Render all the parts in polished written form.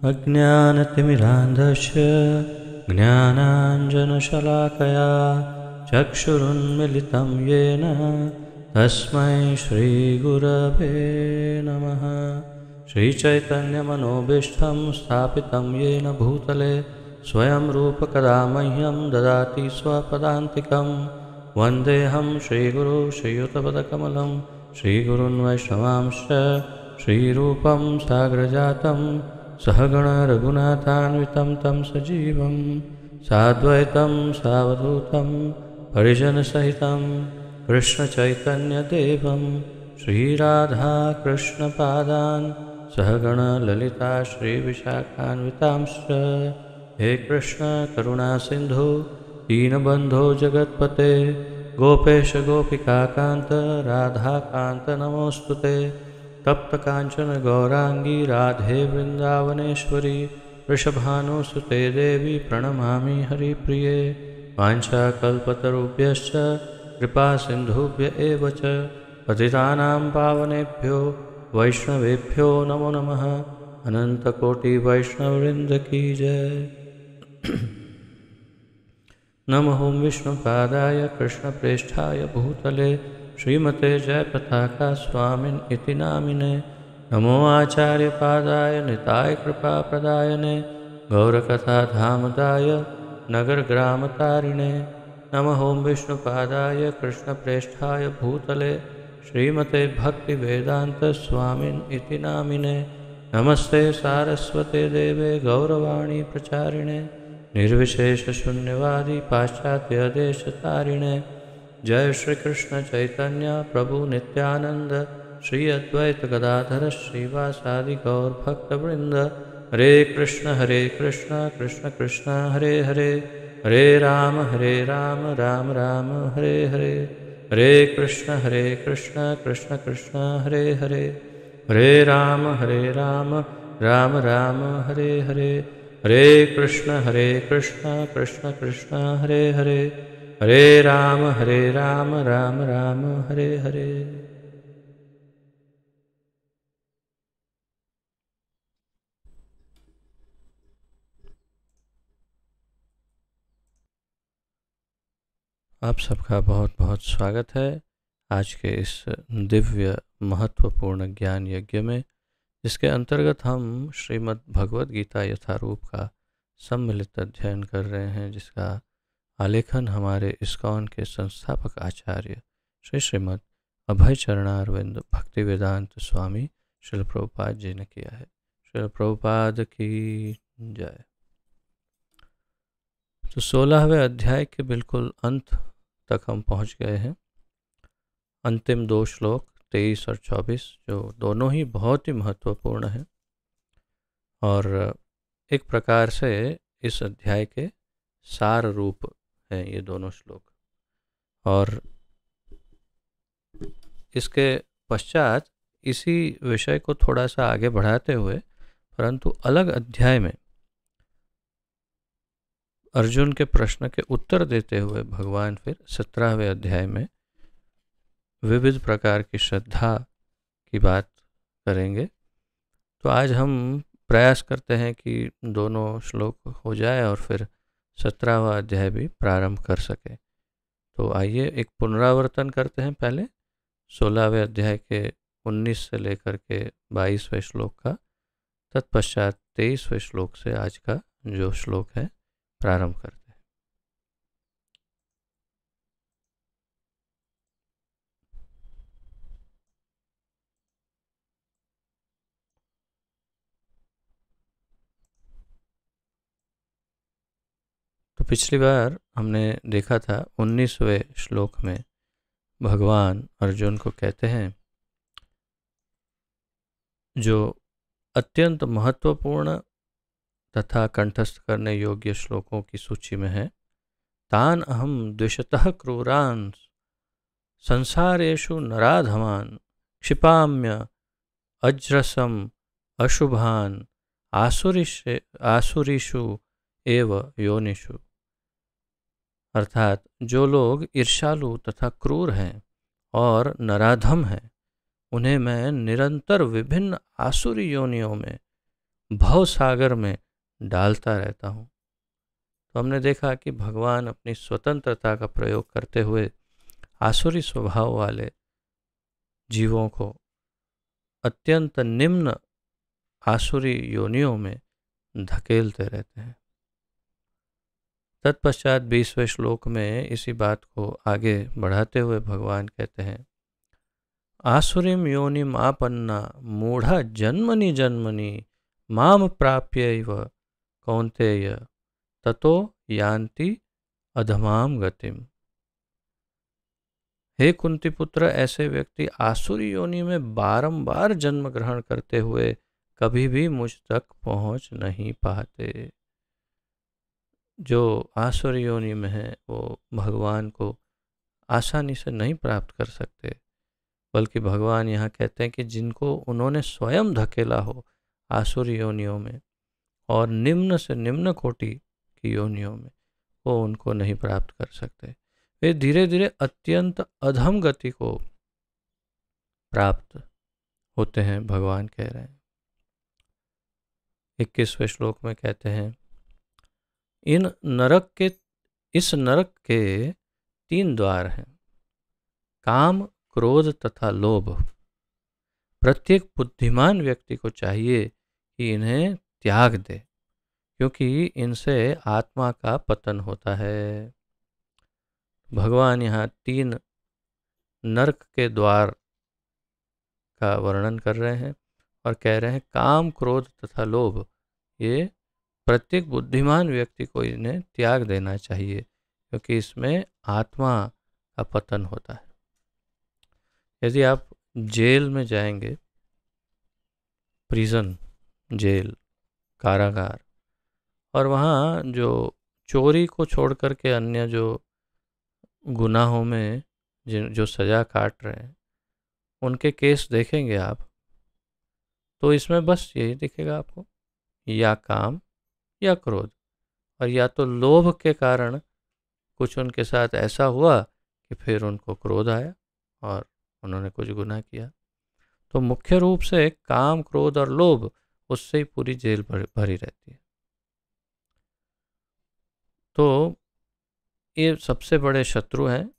अज्ञानतिमिरान्धस्य ज्ञानाञ्जनशलाकया चक्षुरुन्मिलितं येन तस्मै श्रीगुरवे नमः। श्रीचैतन्यमनोभीष्टं स्थापितं येन भूतले स्वयं रूपकदा मह्यं ददाति स्वपदान्तिकं। वन्देऽहं श्रीगुरु श्रीयुतपदकमलं श्रीगुरून् वैष्णवांश्च श्रीरूपं साग्रजातं सहगण रघुनाथान्वितं तं सजीवं साद्वैतं सावधूतं परिजनसहितं कृष्णचैतन्यदेवं श्रीराधाकृष्णपादान् सहगण ललिता श्रीविशाखान्वितांश्च। हे कृष्ण करुणा सिंधु दीनबंधो जगत्पते गोपेश गोपिकाकांत राधाकांत नमोस्तुते। तप्त कांचन गौरांगी राधे वृंदावनेश्वरी वृषभानुसुते देवी प्रणमामि हरिप्रिये। वाञ्छाकल्पतरुभ्यश्च कृपा सिन्धुभ्य एव च पतितानां पावनेभ्यो वैष्णवेभ्यो नमो नमः। अनंतकोटि वैष्णववृंद की जय। नमो विष्णुपादाय कृष्णप्रेष्ठाय भूतले श्रीमते जयपताका स्वामिन् इति नामिने। नमो आचार्यपादाय निताय कृपाप्रदायने गौरकथाधामदाय नगरग्रामतारिणे। नमो विष्णुपादाय कृष्णप्रेष्ठाय भूतले श्रीमते भक्तिवेदांत स्वामिन् इति नामिने। नमस्ते सारस्वते देवे गौरवाणी प्रचारिणे निर्विशेष शून्यवादी पाश्चात्य देशतारिणे। जय श्री कृष्ण चैतन्य प्रभु नित्यानंद श्री अद्वैत गदाधर श्रीवासादि गौर भक्तवृंद। हरे कृष्ण कृष्ण कृष्ण हरे हरे हरे राम राम राम हरे हरे। हरे कृष्ण कृष्ण कृष्ण हरे हरे हरे राम राम राम हरे हरे। हरे कृष्ण कृष्ण कृष्ण हरे हरे हरे राम राम राम हरे हरे। आप सबका बहुत बहुत स्वागत है आज के इस दिव्य महत्वपूर्ण ज्ञान यज्ञ में, जिसके अंतर्गत हम श्रीमद् भगवद गीता यथारूप का सम्मिलित अध्ययन कर रहे हैं, जिसका आलेखन हमारे इस्कॉन के संस्थापक आचार्य श्री श्रीमद् अभय चरणारविंद भक्तिवेदांत स्वामी श्रील प्रभुपाद जी ने किया है। श्रील प्रभुपाद की जय। तो 16वें अध्याय के बिल्कुल अंत तक हम पहुंच गए हैं। अंतिम 2 श्लोक 23 और 24 जो दोनों ही बहुत ही महत्वपूर्ण हैं और एक प्रकार से इस अध्याय के सार रूप हैं ये दोनों श्लोक। और इसके पश्चात इसी विषय को थोड़ा सा आगे बढ़ाते हुए, परंतु अलग अध्याय में अर्जुन के प्रश्न के उत्तर देते हुए भगवान फिर 17वें अध्याय में विविध प्रकार की श्रद्धा की बात करेंगे। तो आज हम प्रयास करते हैं कि दोनों श्लोक हो जाए और फिर 17वां अध्याय भी प्रारंभ कर सके। तो आइए एक पुनरावर्तन करते हैं पहले 16वें अध्याय के 19 से लेकर के 22वें श्लोक का, तत्पश्चात 23वें श्लोक से आज का जो श्लोक है प्रारंभ करते हैं। तो पिछली बार हमने देखा था 19वें श्लोक में भगवान अर्जुन को कहते हैं, जो अत्यंत महत्वपूर्ण तथा कंठस्थ करने योग्य श्लोकों की सूची में है, तान अहम द्विषतः क्रूरान् संसारेषु नराधमान् क्षिपाम्य अज्रसम अशुभान् आसुरीषु एव योनिषु। अर्थात जो लोग ईर्ष्यालु तथा क्रूर हैं और नराधम हैं, उन्हें मैं निरंतर विभिन्न आसुरी योनियों में भव सागर में डालता रहता हूँ। तो हमने देखा कि भगवान अपनी स्वतंत्रता का प्रयोग करते हुए आसुरी स्वभाव वाले जीवों को अत्यंत निम्न आसुरी योनियों में धकेलते रहते हैं। तत्पश्चात 20वें श्लोक में इसी बात को आगे बढ़ाते हुए भगवान कहते हैं, आसुरीम योनिम आपन्ना मूढ़ा जन्मनि जन्मनि माम प्राप्यैव कौन्तेय ततो यान्ति अधमाम गतिम। हे कुंती पुत्र, ऐसे व्यक्ति आसुरी योनि में बारंबार जन्म ग्रहण करते हुए कभी भी मुझ तक पहुंच नहीं पाते। जो आसुरी योनि में है वो भगवान को आसानी से नहीं प्राप्त कर सकते, बल्कि भगवान यहाँ कहते हैं कि जिनको उन्होंने स्वयं धकेला हो आसुरी योनियों में और निम्न से निम्न कोटि की योनियों में, वो उनको नहीं प्राप्त कर सकते। वे धीरे धीरे अत्यंत अधम गति को प्राप्त होते हैं, भगवान कह रहे हैं। 21वें श्लोक में कहते हैं, इस नरक के 3 द्वार हैं, काम, क्रोध तथा लोभ। प्रत्येक बुद्धिमान व्यक्ति को चाहिए कि इन्हें त्याग दे, क्योंकि इनसे आत्मा का पतन होता है। भगवान यहाँ 3 नरक के द्वार का वर्णन कर रहे हैं और कह रहे हैं काम, क्रोध तथा लोभ, ये प्रत्येक बुद्धिमान व्यक्ति को इन्हें त्याग देना चाहिए, क्योंकि इसमें आत्मा का पतन होता है। यदि आप जेल में जाएंगे, प्रिजन, जेल, कारागार, और वहाँ जो चोरी को छोड़ कर के अन्य जो गुनाहों में जो सज़ा काट रहे हैं उनके केस देखेंगे आप, तो इसमें बस यही दिखेगा आपको, या काम या क्रोध, और या तो लोभ के कारण कुछ उनके साथ ऐसा हुआ कि फिर उनको क्रोध आया और उन्होंने कुछ गुनाह किया। तो मुख्य रूप से काम, क्रोध और लोभ, उससे ही पूरी जेल भरी रहती है। तो ये सबसे बड़े शत्रु हैं।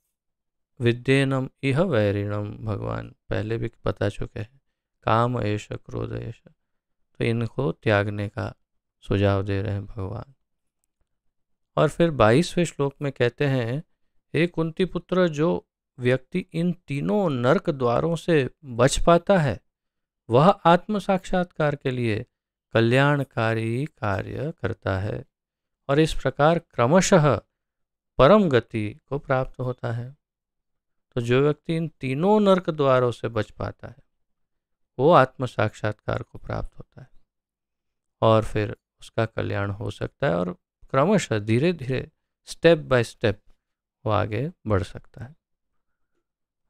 विद्येनम इह वैरिणम, भगवान पहले भी बता चुके हैं, काम एष क्रोध एष। तो इनको त्यागने का सुझाव दे रहे हैं भगवान। और फिर 22वें श्लोक में कहते हैं, हे कुंती पुत्र, जो व्यक्ति इन तीनों नरक द्वारों से बच पाता है वह आत्म साक्षात्कार के लिए कल्याणकारी कार्य करता है और इस प्रकार क्रमशः परम गति को प्राप्त होता है। तो जो व्यक्ति इन तीनों नरक द्वारों से बच पाता है वो आत्म साक्षात्कार को प्राप्त होता है और फिर उसका कल्याण हो सकता है और क्रमशः धीरे धीरे स्टेप बाय स्टेप वो आगे बढ़ सकता है।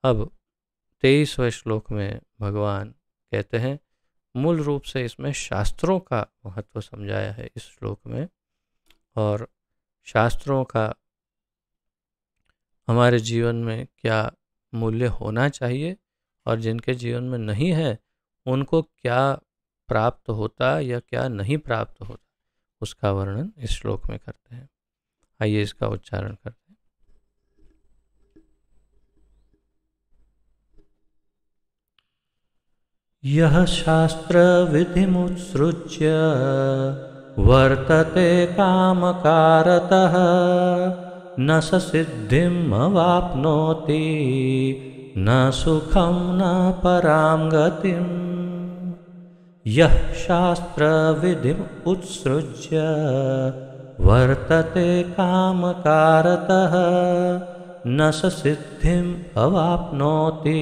अब 23वें श्लोक में भगवान कहते हैं, मूल रूप से इसमें शास्त्रों का महत्व समझाया है इस श्लोक में, और शास्त्रों का हमारे जीवन में क्या मूल्य होना चाहिए और जिनके जीवन में नहीं है उनको क्या प्राप्त होता या क्या नहीं प्राप्त होता, उसका वर्णन इस श्लोक में करते हैं। आइए इसका उच्चारण करते हैं। यह शास्त्र विधिमुत्सृज्य वर्तते कामकारतः न स सिद्धिम् अवाप्नोति न सुखं न परां गतिम्। यः शास्त्र विधिम् उत्सृज्य वर्तते कामकारतः न स सिद्धिम् अवाप्नोति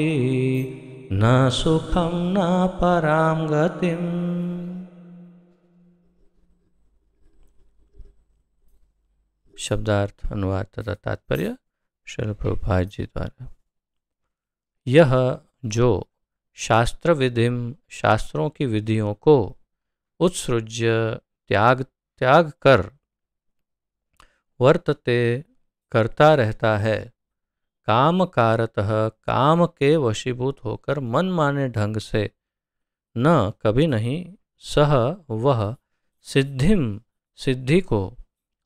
न सुखं न परां गतिम्। शब्दार्थ, अनुवाद तथा तात्पर्य श्रील प्रभुपाद जी द्वारा। यह जो शास्त्र विधिम, शास्त्रों की विधियों को उत्सृज्य त्याग कर वर्तते करता रहता है, काम कारतः काम के वशीभूत होकर मन माने ढंग से, न कभी नहीं, सह वह सिद्धिम सिद्धि को,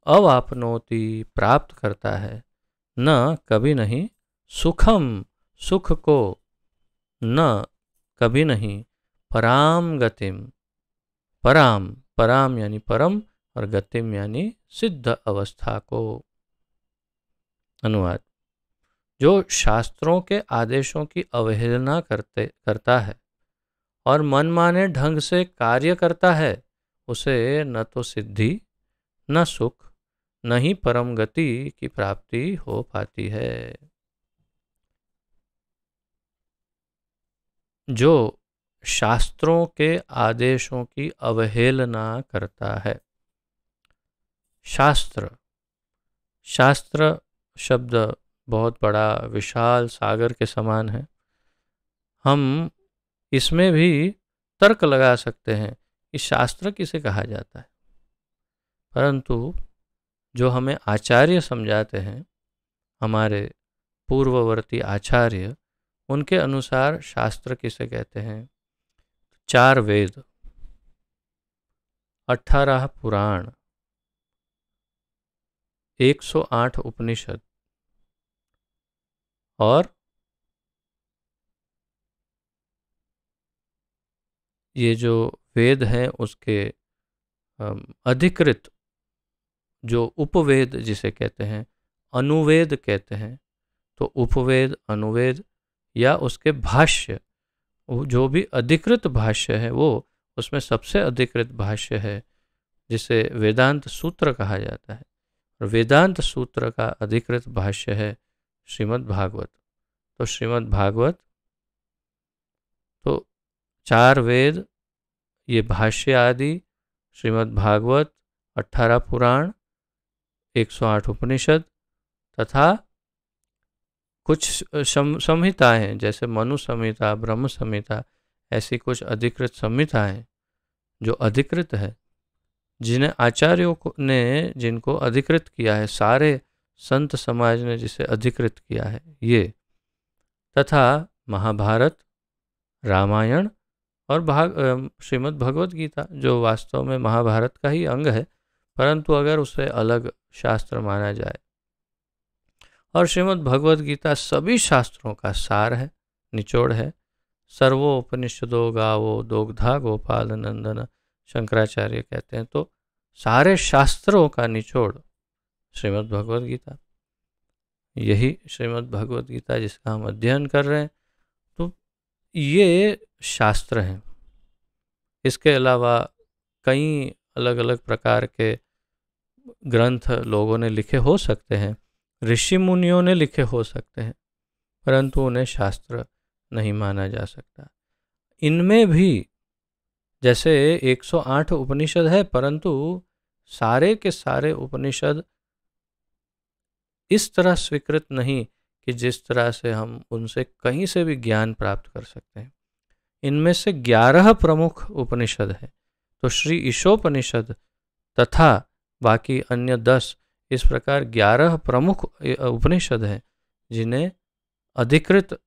अवापनोति प्राप्त करता है, न कभी नहीं, सुखम सुख को, न कभी नहीं, पराम गतिम पराम पराम यानी परम और गतिम यानी सिद्ध अवस्था को। अनुवाद: जो शास्त्रों के आदेशों की अवहेलना करता है और मनमाने ढंग से कार्य करता है, उसे न तो सिद्धि, न सुख, न ही परम गति की प्राप्ति हो पाती है। जो शास्त्रों के आदेशों की अवहेलना करता है। शास्त्र, शास्त्र शब्द बहुत बड़ा विशाल सागर के समान है। हम इसमें भी तर्क लगा सकते हैं कि शास्त्र किसे कहा जाता है, परंतु जो हमें आचार्य समझाते हैं, हमारे पूर्ववर्ती आचार्य, उनके अनुसार शास्त्र किसे कहते हैं? 4 वेद, 18 पुराण, 108 उपनिषद और ये जो वेद हैं उसके अधिकृत जो उपवेद जिसे कहते हैं, अनुवेद कहते हैं, तो उपवेद, अनुवेद या उसके भाष्य, जो भी अधिकृत भाष्य है वो, उसमें सबसे अधिकृत भाष्य है जिसे वेदांत सूत्र कहा जाता है। और वेदांत सूत्र का अधिकृत भाष्य है श्रीमद् भागवत। तो श्रीमद् भागवत, तो 4 वेद, ये भाष्य आदि, श्रीमद् भागवत, 18 पुराण, 108 उपनिषद तथा कुछ संहिताएं जैसे मनु संहिता, ब्रह्म संहिता, ऐसी कुछ अधिकृत संहिताएं जो अधिकृत है, जिन्हें आचार्यों ने जिनको अधिकृत किया है, सारे संत समाज ने जिसे अधिकृत किया है, ये तथा महाभारत, रामायण और श्रीमद् भगवत गीता, जो वास्तव में महाभारत का ही अंग है, परंतु अगर उसे अलग शास्त्र माना जाए। और श्रीमद् भगवत गीता सभी शास्त्रों का सार है, निचोड़ है। सर्वोपनिषदो गावो दोग्धा गोपाल नंदन, शंकराचार्य कहते हैं। तो सारे शास्त्रों का निचोड़ श्रीमद् भगवत गीता, यही श्रीमद् भगवत गीता जिसका हम अध्ययन कर रहे हैं, तो ये शास्त्र हैं। इसके अलावा कई अलग अलग प्रकार के ग्रंथ लोगों ने लिखे हो सकते हैं, ऋषि मुनियों ने लिखे हो सकते हैं, परंतु उन्हें शास्त्र नहीं माना जा सकता। इनमें भी जैसे 108 उपनिषद है, परंतु सारे के सारे उपनिषद इस तरह स्वीकृत नहीं कि जिस तरह से हम उनसे कहीं से भी ज्ञान प्राप्त कर सकते हैं। इनमें से 11 प्रमुख उपनिषद हैं, तो श्री ईशोपनिषद तथा बाकी अन्य 10, इस प्रकार 11 प्रमुख उपनिषद हैं जिन्हें अधिकृत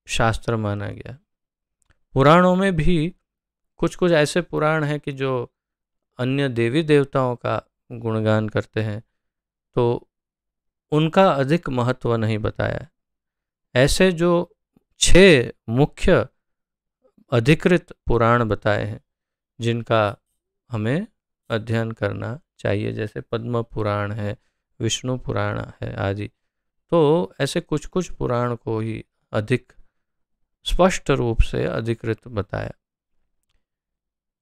शास्त्र माना गया। पुराणों में भी कुछ कुछ ऐसे पुराण हैं कि जो अन्य देवी देवताओं का गुणगान करते हैं, तो उनका अधिक महत्व नहीं बताया। ऐसे जो 6 मुख्य अधिकृत पुराण बताए हैं जिनका हमें अध्ययन करना चाहिए, जैसे पद्म पुराण है, विष्णु पुराण है आदि, तो ऐसे कुछ कुछ पुराण को ही अधिक स्पष्ट रूप से अधिकृत बताया।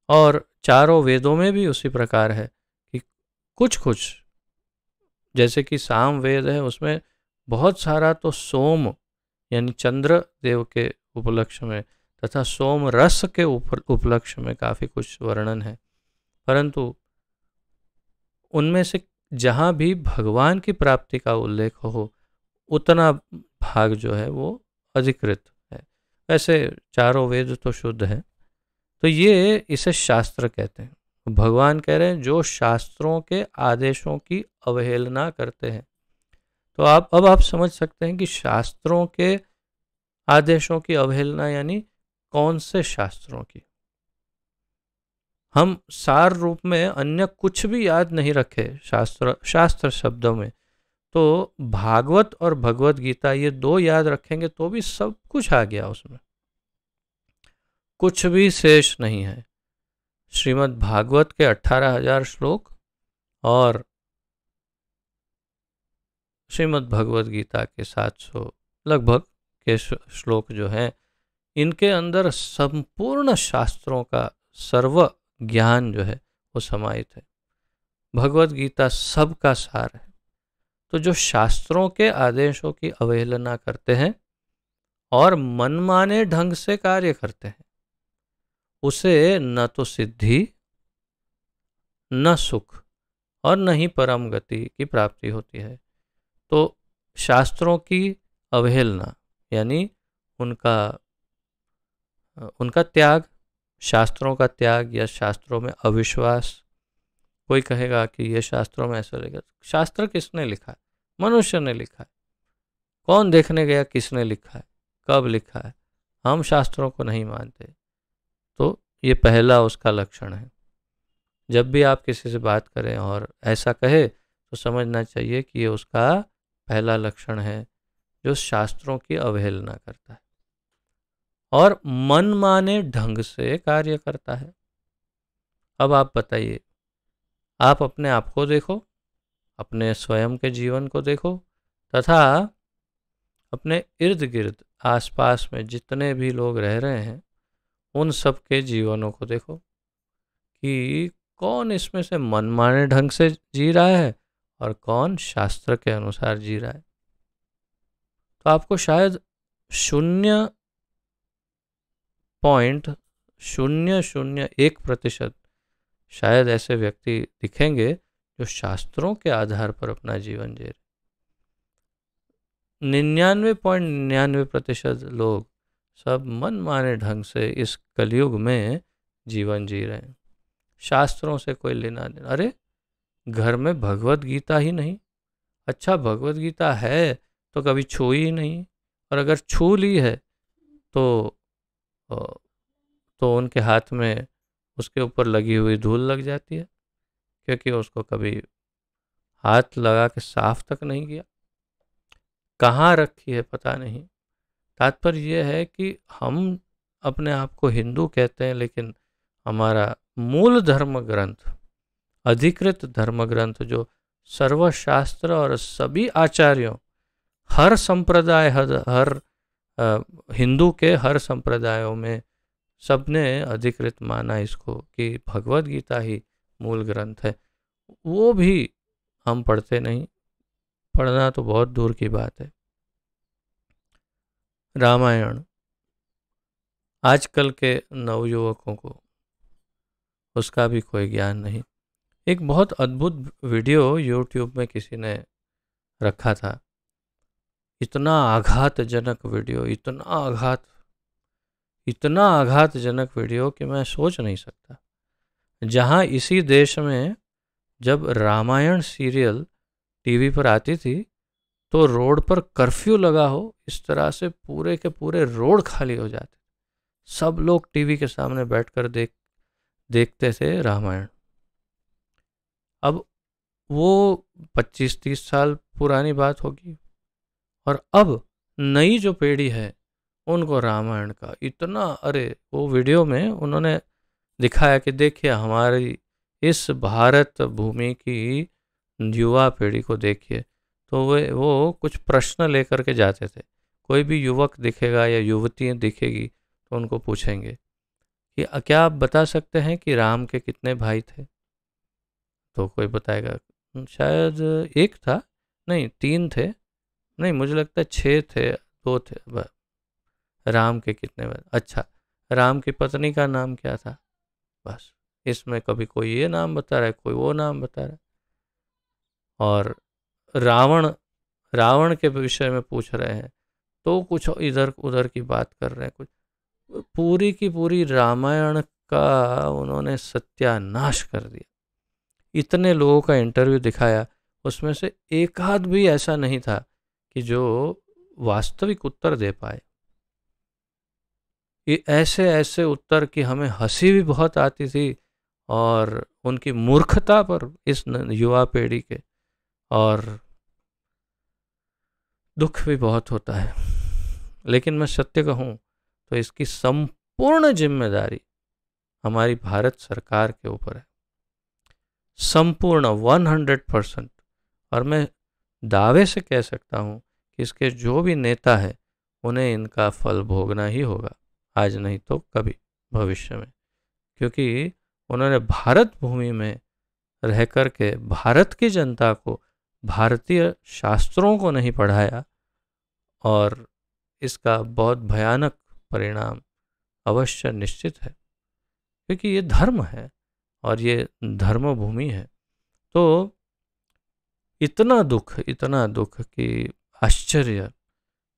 और चारों वेदों में भी उसी प्रकार है कि कुछ कुछ, जैसे कि साम वेद है, उसमें बहुत सारा तो सोम यानी चंद्र देव के उपलक्ष्य में तथा सोम रस के उपलक्ष्य में काफ़ी कुछ वर्णन है, परंतु उनमें से जहाँ भी भगवान की प्राप्ति का उल्लेख हो, उतना भाग जो है वो अधिकृत है। वैसे चारों वेद तो शुद्ध हैं, तो ये इसे शास्त्र कहते हैं। भगवान कह रहे हैं जो शास्त्रों के आदेशों की अवहेलना करते हैं। तो अब आप समझ सकते हैं कि शास्त्रों के आदेशों की अवहेलना यानी कौन से शास्त्रों की। हम सार रूप में अन्य कुछ भी याद नहीं रखे शास्त्र शब्दों में, तो भागवत और भगवत गीता ये दो याद रखेंगे तो भी सब कुछ आ गया उसमें, कुछ भी शेष नहीं है। श्रीमद् भागवत के 18,000 श्लोक और श्रीमद् भगवत गीता के 700 लगभग के श्लोक जो हैं, इनके अंदर संपूर्ण शास्त्रों का सर्व ज्ञान जो है वो समाहित है। भगवत गीता सबका सार है। तो जो शास्त्रों के आदेशों की अवहेलना करते हैं और मनमाने ढंग से कार्य करते हैं, उसे न तो सिद्धि, न सुख और न ही परम गति की प्राप्ति होती है। तो शास्त्रों की अवहेलना यानी उनका त्याग, शास्त्रों का त्याग या शास्त्रों में अविश्वास। कोई कहेगा कि ये शास्त्रों में ऐसा लिखा, शास्त्र किसने लिखा है? मनुष्य ने लिखा है। कौन देखने गया किसने लिखा है, कब लिखा है? हम शास्त्रों को नहीं मानते। तो ये पहला उसका लक्षण है। जब भी आप किसी से बात करें और ऐसा कहे तो समझना चाहिए कि ये उसका पहला लक्षण है, जो शास्त्रों की अवहेलना करता है और मनमाने ढंग से कार्य करता है। अब आप बताइए, आप अपने आप को देखो, अपने स्वयं के जीवन को देखो, तथा अपने इर्द गिर्द आसपास में जितने भी लोग रह रहे हैं उन सब के जीवनों को देखो कि कौन इसमें से मनमाने ढंग से जी रहा है और कौन शास्त्र के अनुसार जी रहा है। तो आपको शायद 0.001% शायद ऐसे व्यक्ति दिखेंगे जो शास्त्रों के आधार पर अपना जीवन जी रहे। 99.99% लोग सब मनमाने ढंग से इस कलयुग में जीवन जी रहे हैं। शास्त्रों से कोई लेना देना। अरे घर में भगवत गीता ही नहीं, अच्छा भगवत गीता है तो कभी छुई ही नहीं, और अगर छू ली है तो उनके हाथ में उसके ऊपर लगी हुई धूल लग जाती है, क्योंकि उसको कभी हाथ लगा के साफ तक नहीं किया, कहाँ रखी है पता नहीं। तात्पर्य यह है कि हम अपने आप को हिंदू कहते हैं, लेकिन हमारा मूल धर्म ग्रंथ, अधिकृत धर्म ग्रंथ, जो सर्वशास्त्र और सभी आचार्यों, हर संप्रदाय, हर हिंदू के हर संप्रदायों में सबने अधिकृत माना इसको कि भगवत गीता ही मूल ग्रंथ है, वो भी हम पढ़ते नहीं। पढ़ना तो बहुत दूर की बात है। रामायण आजकल के नवयुवकों को उसका भी कोई ज्ञान नहीं। एक बहुत अद्भुत वीडियो यूट्यूब में किसी ने रखा था, इतना आघातजनक वीडियो, इतना आघातजनक वीडियो कि मैं सोच नहीं सकता। जहां इसी देश में जब रामायण सीरियल टीवी पर आती थी तो रोड पर कर्फ्यू लगा हो, इस तरह से पूरे के पूरे रोड खाली हो जाते, सब लोग टीवी के सामने बैठकर देखते थे रामायण। अब वो 25-30 साल पुरानी बात होगी, और अब नई जो पीढ़ी है उनको रामायण का इतना, अरे वो वीडियो में उन्होंने दिखाया कि देखिए हमारी इस भारत भूमि की युवा पीढ़ी को देखिए। तो वो कुछ प्रश्न लेकर के जाते थे। कोई भी युवक दिखेगा या युवती दिखेगी तो उनको पूछेंगे कि क्या आप बता सकते हैं कि राम के कितने भाई थे? तो कोई बताएगा शायद एक था, नहीं 3 थे, नहीं मुझे लगता है 6 थे, 2 थे। राम के कितने भाई? अच्छा, राम की पत्नी का नाम क्या था? बस इसमें कभी कोई ये नाम बता रहा है, कोई वो नाम बता रहा है। और रावण के विषय में पूछ रहे हैं तो कुछ इधर उधर की बात कर रहे हैं। कुछ पूरी की पूरी रामायण का उन्होंने सत्यानाश कर दिया। इतने लोगों का इंटरव्यू दिखाया, उसमें से एक आध भी ऐसा नहीं था कि जो वास्तविक उत्तर दे पाए। ये ऐसे ऐसे उत्तर कि हमें हंसी भी बहुत आती थी और उनकी मूर्खता पर इस युवा पीढ़ी के, और दुख भी बहुत होता है। लेकिन मैं सत्य कहूँ तो इसकी संपूर्ण जिम्मेदारी हमारी भारत सरकार के ऊपर है, संपूर्ण 100%। और मैं दावे से कह सकता हूँ कि इसके जो भी नेता है उन्हें इनका फल भोगना ही होगा, आज नहीं तो कभी भविष्य में, क्योंकि उन्होंने भारत भूमि में रह कर के भारत की जनता को भारतीय शास्त्रों को नहीं पढ़ाया, और इसका बहुत भयानक परिणाम अवश्य निश्चित है, क्योंकि ये धर्म है और ये धर्म भूमि है। तो इतना दुख कि आश्चर्य,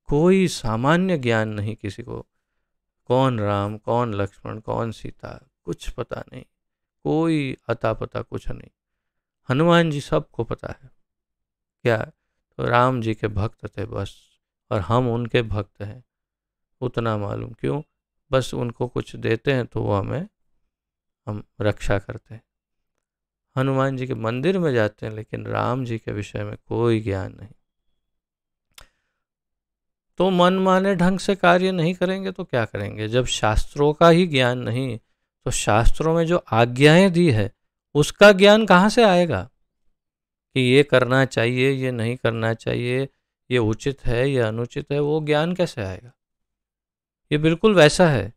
कोई सामान्य ज्ञान नहीं किसी को, कौन राम कौन लक्ष्मण कौन सीता कुछ पता नहीं, कोई अता पता कुछ नहीं। हनुमान जी सबको पता है क्या, तो राम जी के भक्त थे बस, और हम उनके भक्त हैं, उतना मालूम। क्यों? बस उनको कुछ देते हैं तो वो हम रक्षा करते हैं। हनुमान जी के मंदिर में जाते हैं लेकिन राम जी के विषय में कोई ज्ञान नहीं। तो मन माने ढंग से कार्य नहीं करेंगे तो क्या करेंगे? जब शास्त्रों का ही ज्ञान नहीं, तो शास्त्रों में जो आज्ञाएं दी है उसका ज्ञान कहाँ से आएगा कि ये करना चाहिए, ये नहीं करना चाहिए, ये उचित है, ये अनुचित है, वो ज्ञान कैसे आएगा? ये बिल्कुल वैसा है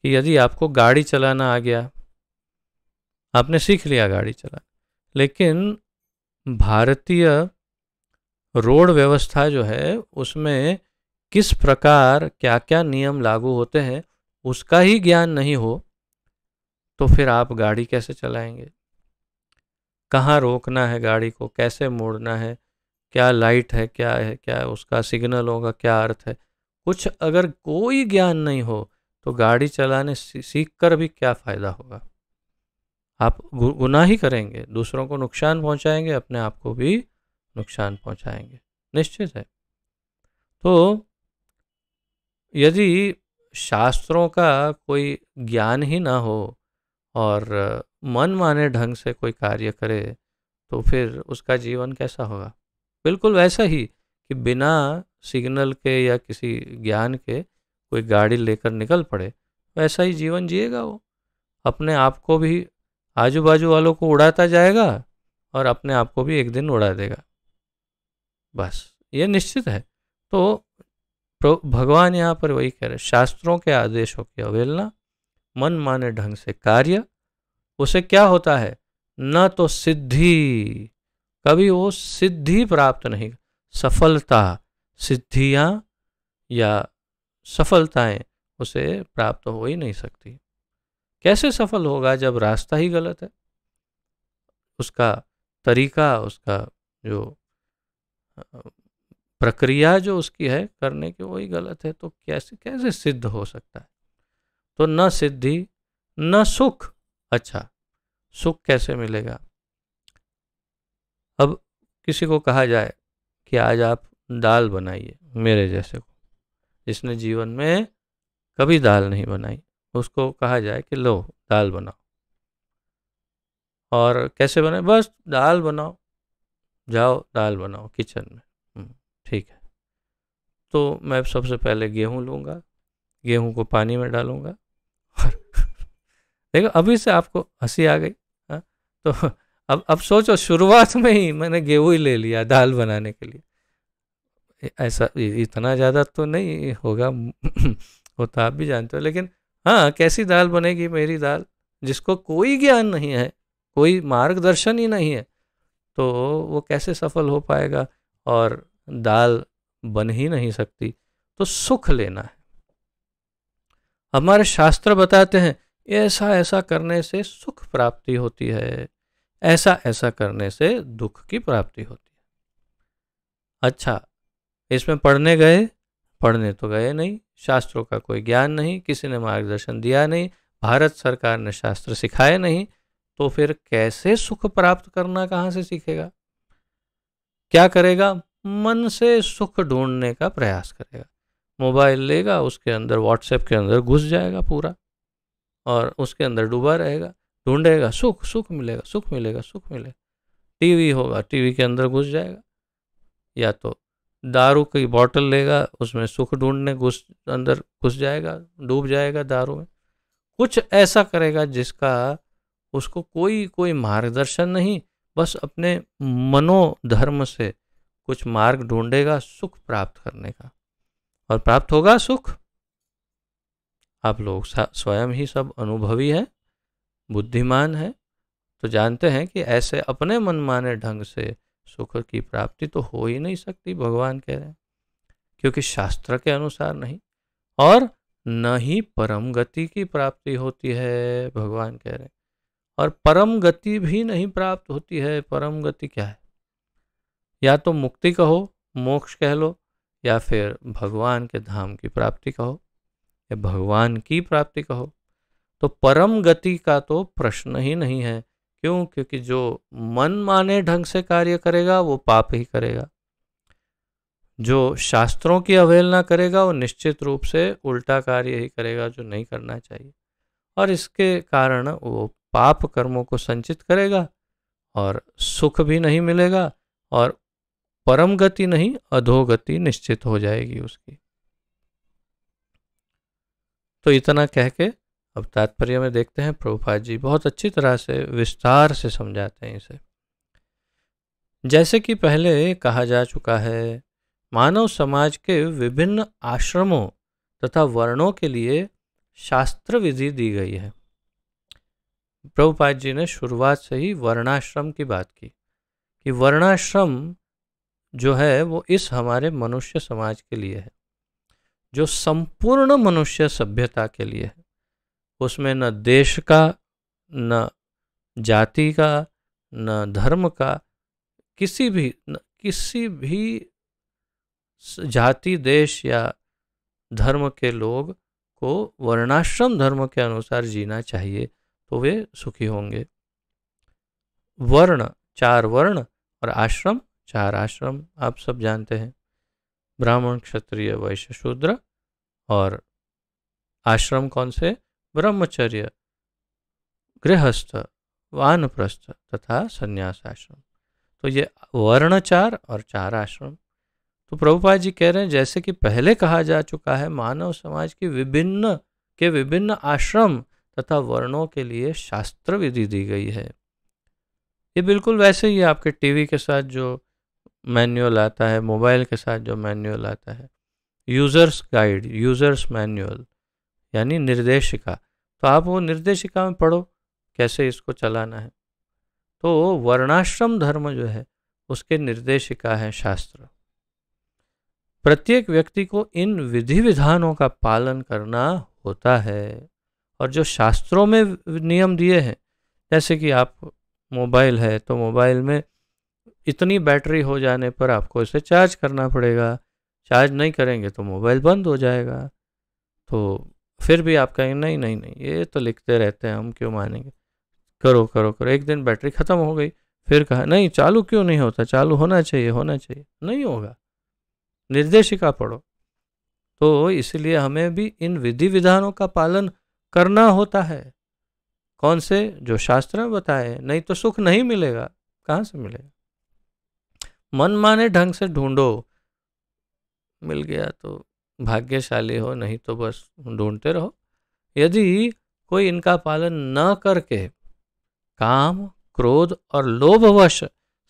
कि यदि आपको गाड़ी चलाना आ गया, आपने सीख लिया गाड़ी चलाना, लेकिन भारतीय रोड व्यवस्था जो है उसमें किस प्रकार क्या क्या नियम लागू होते हैं उसका ही ज्ञान नहीं हो, तो फिर आप गाड़ी कैसे चलाएंगे? कहाँ रोकना है गाड़ी को, कैसे मोड़ना है, क्या लाइट है, क्या उसका सिग्नलों का क्या अर्थ है, कुछ अगर कोई ज्ञान नहीं हो तो गाड़ी चलाने सीख कर भी क्या फ़ायदा होगा? आप गुनाह ही करेंगे, दूसरों को नुकसान पहुंचाएंगे, अपने आप को भी नुकसान पहुंचाएंगे, निश्चित है। तो यदि शास्त्रों का कोई ज्ञान ही ना हो और मन माने ढंग से कोई कार्य करे तो फिर उसका जीवन कैसा होगा? बिल्कुल वैसा ही कि बिना सिग्नल के या किसी ज्ञान के कोई गाड़ी लेकर निकल पड़े, वैसा ही जीवन जिएगा वो, अपने आप को भी आजू बाजू वालों को उड़ाता जाएगा और अपने आप को भी एक दिन उड़ा देगा, बस ये निश्चित है। तो भगवान यहाँ पर वही कह रहे, शास्त्रों के आदेशों की अवहेलना, मन माने ढंग से कार्य, उसे क्या होता है? न तो सिद्धि, कभी वो सिद्धि प्राप्त नहीं, सफलता, सिद्धियां या सफलताएं उसे प्राप्त हो ही नहीं सकती। कैसे सफल होगा जब रास्ता ही गलत है, उसका तरीका, उसका जो प्रक्रिया जो उसकी है करने की वही गलत है, तो कैसे कैसे सिद्ध हो सकता है? तो न सिद्धि न सुख। अच्छा, सुख कैसे मिलेगा? अब किसी को कहा जाए कि आज आप दाल बनाइए, मेरे जैसे को जिसने जीवन में कभी दाल नहीं बनाई, उसको कहा जाए कि लो दाल बनाओ, और कैसे बनाए? बस दाल बनाओ, जाओ दाल बनाओ किचन में। ठीक है, तो मैं सबसे पहले गेहूं लूँगा, गेहूं को पानी में डालूंगा देखो अभी से आपको हंसी आ गई। हाँ, तो अब सोचो, शुरुआत में ही मैंने गेहूं ही ले लिया दाल बनाने के लिए। ऐसा इतना ज़्यादा तो नहीं होगा होता, आप भी जानते हो, लेकिन हाँ, कैसी दाल बनेगी मेरी दाल, जिसको कोई ज्ञान नहीं है, कोई मार्गदर्शन ही नहीं है, तो वो कैसे सफल हो पाएगा? और दाल बन ही नहीं सकती। तो सुख लेना है, हमारे शास्त्र बताते हैं ऐसा ऐसा करने से सुख प्राप्ति होती है, ऐसा ऐसा करने से दुख की प्राप्ति होती है। अच्छा, इसमें पढ़ने तो गए नहीं, शास्त्रों का कोई ज्ञान नहीं, किसी ने मार्गदर्शन दिया नहीं, भारत सरकार ने शास्त्र सिखाए नहीं, तो फिर कैसे सुख प्राप्त करना कहाँ से सीखेगा? क्या करेगा? मन से सुख ढूंढने का प्रयास करेगा, मोबाइल लेगा, उसके अंदर व्हाट्सएप के अंदर घुस जाएगा पूरा, और उसके अंदर डूबा रहेगा। ढूंढेगा, सुख सुख मिलेगा, सुख मिलेगा, सुख मिलेगा। टीवी होगा, टीवी के अंदर घुस जाएगा, या तो दारू की बोतल लेगा, उसमें सुख ढूंढने अंदर घुस जाएगा, डूब जाएगा दारू में। कुछ ऐसा करेगा जिसका उसको कोई मार्गदर्शन नहीं, बस अपने मनोधर्म से कुछ मार्ग ढूंढेगा सुख प्राप्त करने का, और प्राप्त होगा सुख। आप लोग स्वयं ही सब अनुभवी हैं, बुद्धिमान हैं, तो जानते हैं कि ऐसे अपने मनमाने ढंग से सुख की प्राप्ति तो हो ही नहीं सकती, भगवान कह रहे हैं, क्योंकि शास्त्र के अनुसार नहीं, और न ही परम गति की प्राप्ति होती है, भगवान कह रहे हैं। और परम गति भी नहीं प्राप्त होती है। परम गति क्या है? या तो मुक्ति कहो, मोक्ष कह लो, या फिर भगवान के धाम की प्राप्ति कहो, या भगवान की प्राप्ति कहो। तो परम गति का तो प्रश्न ही नहीं है। क्यों? क्योंकि जो मन माने ढंग से कार्य करेगा वो पाप ही करेगा, जो शास्त्रों की अवहेलना करेगा वो निश्चित रूप से उल्टा कार्य ही करेगा, जो नहीं करना चाहिए, और इसके कारण वो पाप कर्मों को संचित करेगा और सुख भी नहीं मिलेगा, और परम गति नहीं अधोगति निश्चित हो जाएगी उसकी। तो इतना कह के अब तात्पर्य में देखते हैं। प्रभुपाद जी बहुत अच्छी तरह से विस्तार से समझाते हैं इसे। जैसे कि पहले कहा जा चुका है, मानव समाज के विभिन्न आश्रमों तथा वर्णों के लिए शास्त्र विधि दी गई है। प्रभुपाद जी ने शुरुआत से ही वर्णाश्रम की बात की कि वर्णाश्रम जो है वो इस हमारे मनुष्य समाज के लिए है, जो संपूर्ण मनुष्य सभ्यता के लिए है। उसमें न देश का, न जाति का, न धर्म का, किसी भी जाति, देश या धर्म के लोग को वर्णाश्रम धर्म के अनुसार जीना चाहिए, तो वे सुखी होंगे। वर्ण 4 वर्ण और आश्रम 4 आश्रम आप सब जानते हैं, ब्राह्मण, क्षत्रिय, वैश्य, शूद्र। और आश्रम कौन से? ब्रह्मचर्य, गृहस्थ, वानप्रस्थ तथा संन्यास आश्रम। तो ये वर्ण 4 और 4 आश्रम। तो प्रभुपाद जी कह रहे हैं, जैसे कि पहले कहा जा चुका है, मानव समाज की विभिन्न आश्रम तथा वर्णों के लिए शास्त्र विधि दी गई है। ये बिल्कुल वैसे ही आपके टीवी के साथ जो मैनुअल आता है, मोबाइल के साथ जो मैनुअल आता है, यूजर्स गाइड, यूजर्स मैनुअल, यानी निर्देशिका, तो आप वो निर्देशिका में पढ़ो कैसे इसको चलाना है। तो वर्णाश्रम धर्म जो है उसके निर्देशिका है शास्त्र। प्रत्येक व्यक्ति को इन विधि विधानों का पालन करना होता है, और जो शास्त्रों में नियम दिए हैं, जैसे कि आप मोबाइल है तो मोबाइल में इतनी बैटरी हो जाने पर आपको इसे चार्ज करना पड़ेगा, चार्ज नहीं करेंगे तो मोबाइल बंद हो जाएगा। तो फिर भी आप कहेंगे नहीं नहीं नहीं, ये तो लिखते रहते हैं, हम क्यों मानेंगे, करो करो करो। एक दिन बैटरी ख़त्म हो गई, फिर कहा नहीं चालू क्यों नहीं होता, चालू होना चाहिए होना चाहिए, नहीं होगा, निर्देशिका पढ़ो। तो इसलिए हमें भी इन विधि विधानों का पालन करना होता है। कौन से? जो शास्त्र में बताए, नहीं तो सुख नहीं मिलेगा। कहाँ से मिलेगा? मन माने ढंग से ढूंढो, मिल गया तो भाग्यशाली हो, नहीं तो बस ढूंढते रहो। यदि कोई इनका पालन न करके काम, क्रोध और लोभवश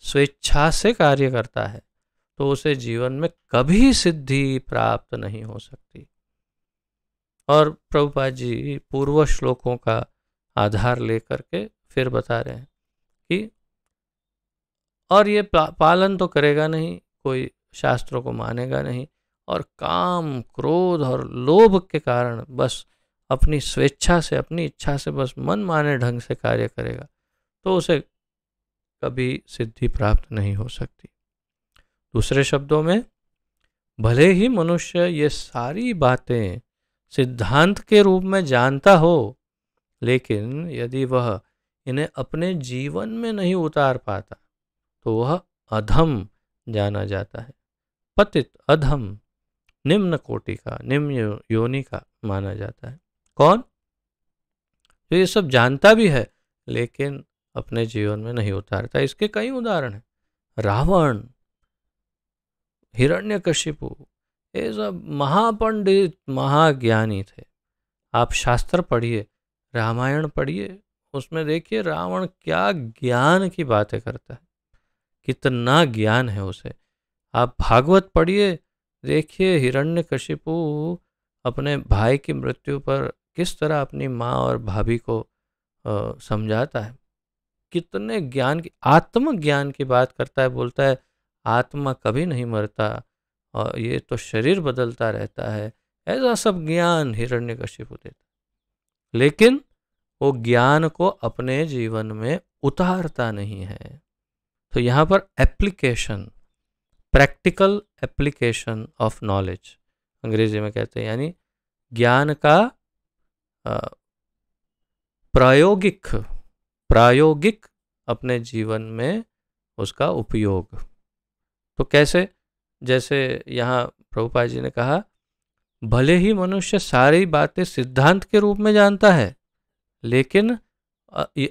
स्वेच्छा से कार्य करता है, तो उसे जीवन में कभी सिद्धि प्राप्त नहीं हो सकती। और प्रभुपाद जी पूर्व श्लोकों का आधार लेकर के फिर बता रहे हैं कि और ये पालन तो करेगा नहीं, कोई शास्त्रों को मानेगा नहीं, और काम, क्रोध और लोभ के कारण बस अपनी स्वेच्छा से, अपनी इच्छा से बस मन माने ढंग से कार्य करेगा, तो उसे कभी सिद्धि प्राप्त नहीं हो सकती। दूसरे शब्दों में, भले ही मनुष्य ये सारी बातें सिद्धांत के रूप में जानता हो, लेकिन यदि वह इन्हें अपने जीवन में नहीं उतार पाता तो वह अधम जाना जाता है, पतित, अधम, निम्न कोटि का, निम्न योनि का माना जाता है। कौन? जो ये सब जानता भी है लेकिन अपने जीवन में नहीं उतारता। इसके कई उदाहरण हैं। रावण, हिरण्यकशिपु, ये सब महापंडित महाज्ञानी थे। आप शास्त्र पढ़िए, रामायण पढ़िए, उसमें देखिए रावण क्या ज्ञान की बातें करता है, कितना ज्ञान है उसे। आप भागवत पढ़िए, देखिए हिरण्यकशिपु अपने भाई की मृत्यु पर किस तरह अपनी माँ और भाभी को समझाता है, कितने ज्ञान की, आत्मज्ञान की बात करता है। बोलता है आत्मा कभी नहीं मरता और ये तो शरीर बदलता रहता है। ऐसा सब ज्ञान हिरण्यकशिपु देता, लेकिन वो ज्ञान को अपने जीवन में उतारता नहीं है। तो यहाँ पर application, practical application of knowledge अंग्रेजी में कहते हैं, यानी ज्ञान का प्रायोगिक अपने जीवन में उसका उपयोग। तो कैसे? जैसे यहाँ प्रभुपाद जी ने कहा, भले ही मनुष्य सारी बातें सिद्धांत के रूप में जानता है, लेकिन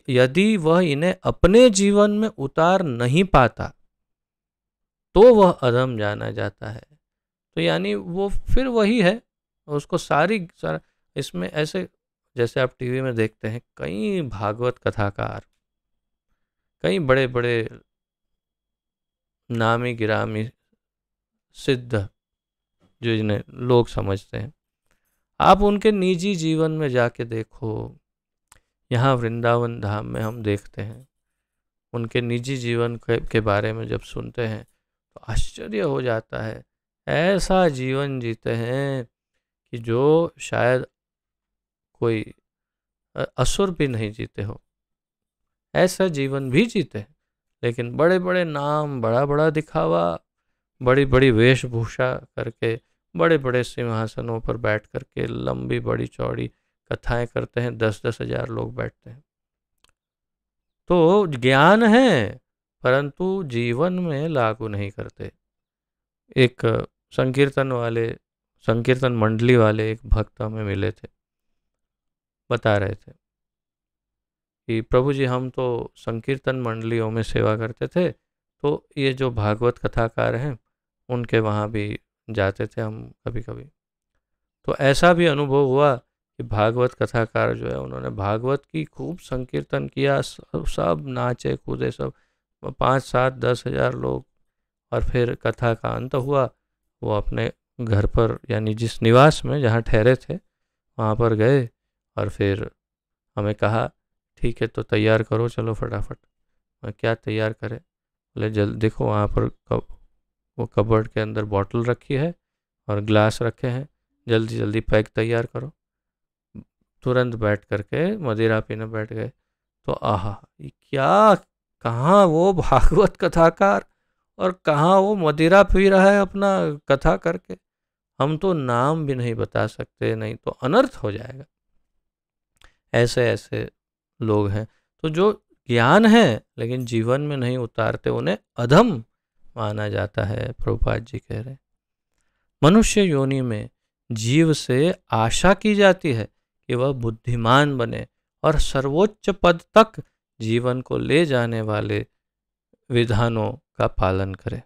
यदि वह इन्हें अपने जीवन में उतार नहीं पाता तो वह अधम जाना जाता है। तो यानी वो फिर वही है, उसको इसमें ऐसे, जैसे आप टीवी में देखते हैं कई भागवत कथाकार, कई बड़े बड़े नामी गिरामी सिद्ध जो इन्हें लोग समझते हैं, आप उनके निजी जीवन में जाके देखो। यहाँ वृंदावन धाम में हम देखते हैं उनके निजी जीवन के बारे में जब सुनते हैं तो आश्चर्य हो जाता है। ऐसा जीवन जीते हैं कि जो शायद कोई असुर भी नहीं जीते हो, ऐसा जीवन भी जीते हैं। लेकिन बड़े बड़े नाम, बड़ा बड़ा दिखावा, बड़ी बड़ी वेशभूषा करके, बड़े बड़े सिंहासनों पर बैठ करके लंबी बड़ी चौड़ी कथाएं करते हैं, 10-10 हजार लोग बैठते हैं। तो ज्ञान है परंतु जीवन में लागू नहीं करते। एक संकीर्तन मंडली वाले एक भक्त हमें मिले थे, बता रहे थे कि प्रभु जी हम तो संकीर्तन मंडलियों में सेवा करते थे, तो ये जो भागवत कथाकार हैं उनके वहाँ भी जाते थे हम कभी कभी। तो ऐसा भी अनुभव हुआ कि भागवत कथाकार जो है उन्होंने भागवत की खूब संकीर्तन किया, सब नाचे कूदे, सब 5-7-10 हजार लोग। और फिर कथा का अंत हुआ, वो अपने घर पर यानी जिस निवास में जहाँ ठहरे थे वहाँ पर गए और फिर हमें कहा ठीक है तो तैयार करो, चलो फटाफट। मैं क्या तैयार करें? बोले जल्द देखो वहाँ पर वो कबर्ड के अंदर बॉटल रखी है और ग्लास रखे हैं, जल्दी जल्दी पैक तैयार करो। तुरंत बैठ करके मदिरा पीने बैठ गए। तो आहा, क्या, कहाँ वो भागवत कथाकार और कहाँ वो मदिरा पी रहा है अपना कथा करके। हम तो नाम भी नहीं बता सकते, नहीं तो अनर्थ हो जाएगा। ऐसे ऐसे लोग हैं। तो जो ज्ञान है लेकिन जीवन में नहीं उतारते, उन्हें अधम माना जाता है। प्रभुपाद जी कह रहे हैं मनुष्य योनि में जीव से आशा की जाती है कि वह बुद्धिमान बने और सर्वोच्च पद तक जीवन को ले जाने वाले विधानों का पालन करे।